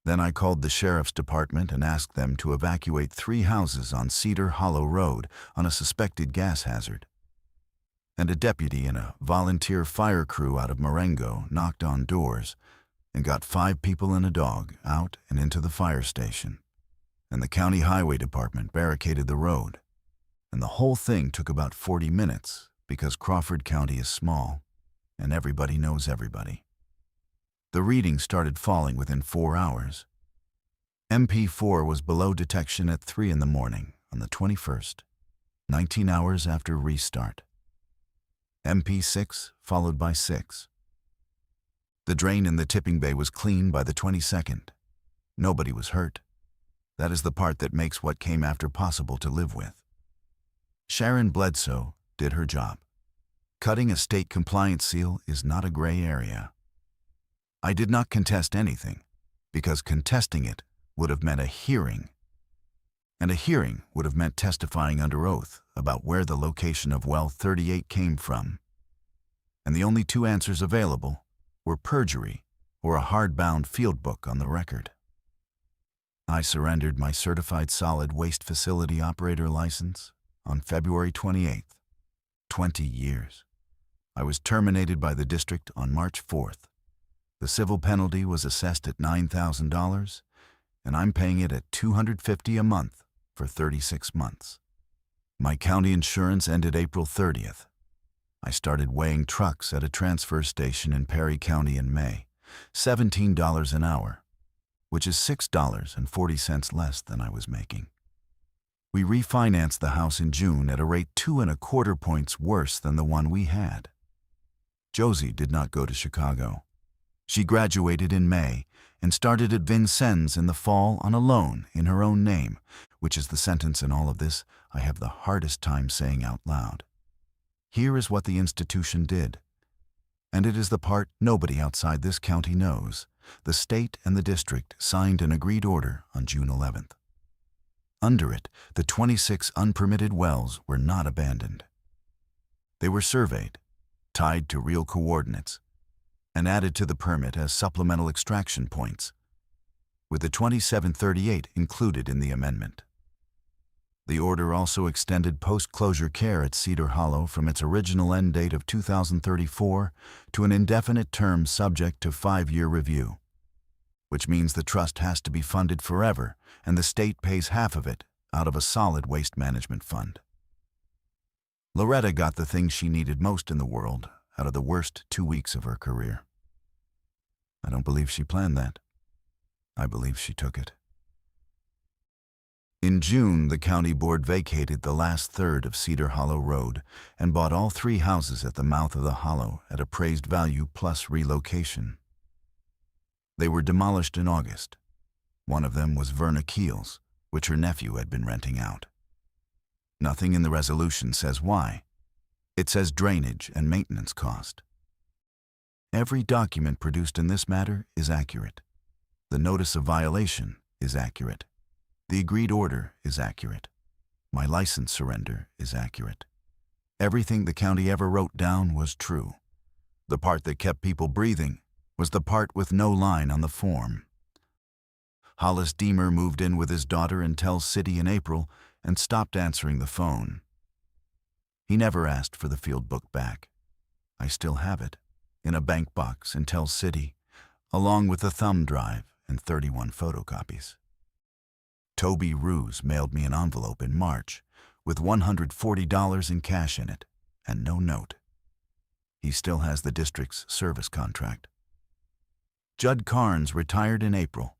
Then I called the sheriff's department and asked them to evacuate 3 houses on Cedar Hollow Road on a suspected gas hazard. And a deputy and a volunteer fire crew out of Marengo knocked on doors and got 5 people and a dog out and into the fire station. And the county highway department barricaded the road. And the whole thing took about 40 minutes because Crawford County is small and everybody knows everybody. The reading started falling within 4 hours. MP4 was below detection at 3 in the morning on the 21st, 19 hours after restart. MP6 followed by 6. The drain in the tipping bay was clean by the 22nd. Nobody was hurt. That is the part that makes what came after possible to live with. Sharon Bledsoe did her job. Cutting a state compliance seal is not a gray area. I did not contest anything, because contesting it would have meant a hearing. And a hearing would have meant testifying under oath about where the location of well 38 came from. And the only 2 answers available were perjury or a hardbound field book on the record. I surrendered my certified solid waste facility operator license on February 28th, 20 years. I was terminated by the district on March 4th. The civil penalty was assessed at $9,000, and I'm paying it at $250 a month for 36 months. My county insurance ended April 30th. I started weighing trucks at a transfer station in Perry County in May, $17 an hour. which is $6.40 less than I was making. We refinanced the house in June at a rate 2.25 points worse than the one we had. Josie did not go to Chicago. She graduated in May and started at Vincennes in the fall on a loan in her own name, which is the sentence in all of this I have the hardest time saying out loud. Here is what the institution did. And it is the part nobody outside this county knows. The state and the district signed an agreed order on June 11th. Under it, the 26 unpermitted wells were not abandoned. They were surveyed, tied to real coordinates, and added to the permit as supplemental extraction points, with the 2738 included in the amendment. The order also extended post-closure care at Cedar Hollow from its original end date of 2034 to an indefinite term subject to 5-year review, which means the trust has to be funded forever and the state pays half of it out of a solid waste management fund. Loretta got the thing she needed most in the world out of the worst 2 weeks of her career. I don't believe she planned that. I believe she took it. In June, the county board vacated the last third of Cedar Hollow Road and bought all 3 houses at the mouth of the hollow at appraised value plus relocation. They were demolished in August. One of them was Verna Keel's, which her nephew had been renting out. Nothing in the resolution says why. It says drainage and maintenance cost. Every document produced in this matter is accurate. The notice of violation is accurate. The agreed order is accurate. My license surrender is accurate. Everything the county ever wrote down was true. The part that kept people breathing was the part with no line on the form. Hollis Deemer moved in with his daughter in Tell City in April and stopped answering the phone. He never asked for the field book back. I still have it, in a bank box in Tell City, along with the thumb drive and 31 photocopies. Toby Ruse mailed me an envelope in March with $140 in cash in it and no note. He still has the district's service contract. Judd Carnes retired in April,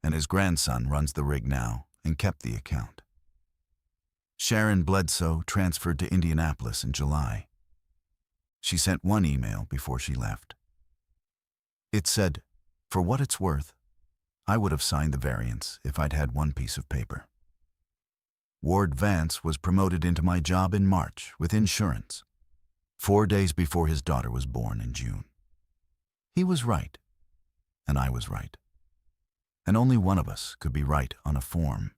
and his grandson runs the rig now and kept the account. Sharon Bledsoe transferred to Indianapolis in July. She sent one email before she left. It said, "For what it's worth, I would have signed the variance if I'd had one piece of paper." Ward Vance was promoted into my job in March with insurance, 4 days before his daughter was born in June. He was right, and I was right. And only one of us could be right on a form.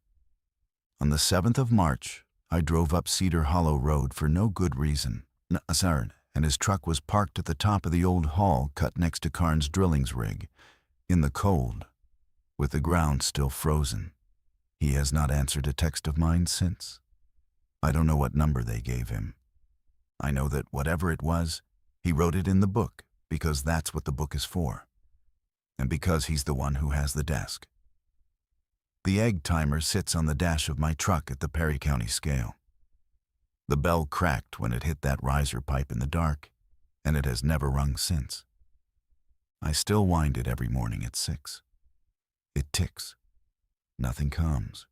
On the 7th of March, I drove up Cedar Hollow Road for no good reason, and his truck was parked at the top of the old hall cut next to Carnes' drillings rig, in the cold, with the ground still frozen. He has not answered a text of mine since. I don't know what number they gave him. I know that whatever it was, he wrote it in the book because that's what the book is for, and because he's the one who has the desk. The egg timer sits on the dash of my truck at the Perry County scale. The bell cracked when it hit that riser pipe in the dark, and it has never rung since. I still wind it every morning at 6. It ticks. Nothing comes.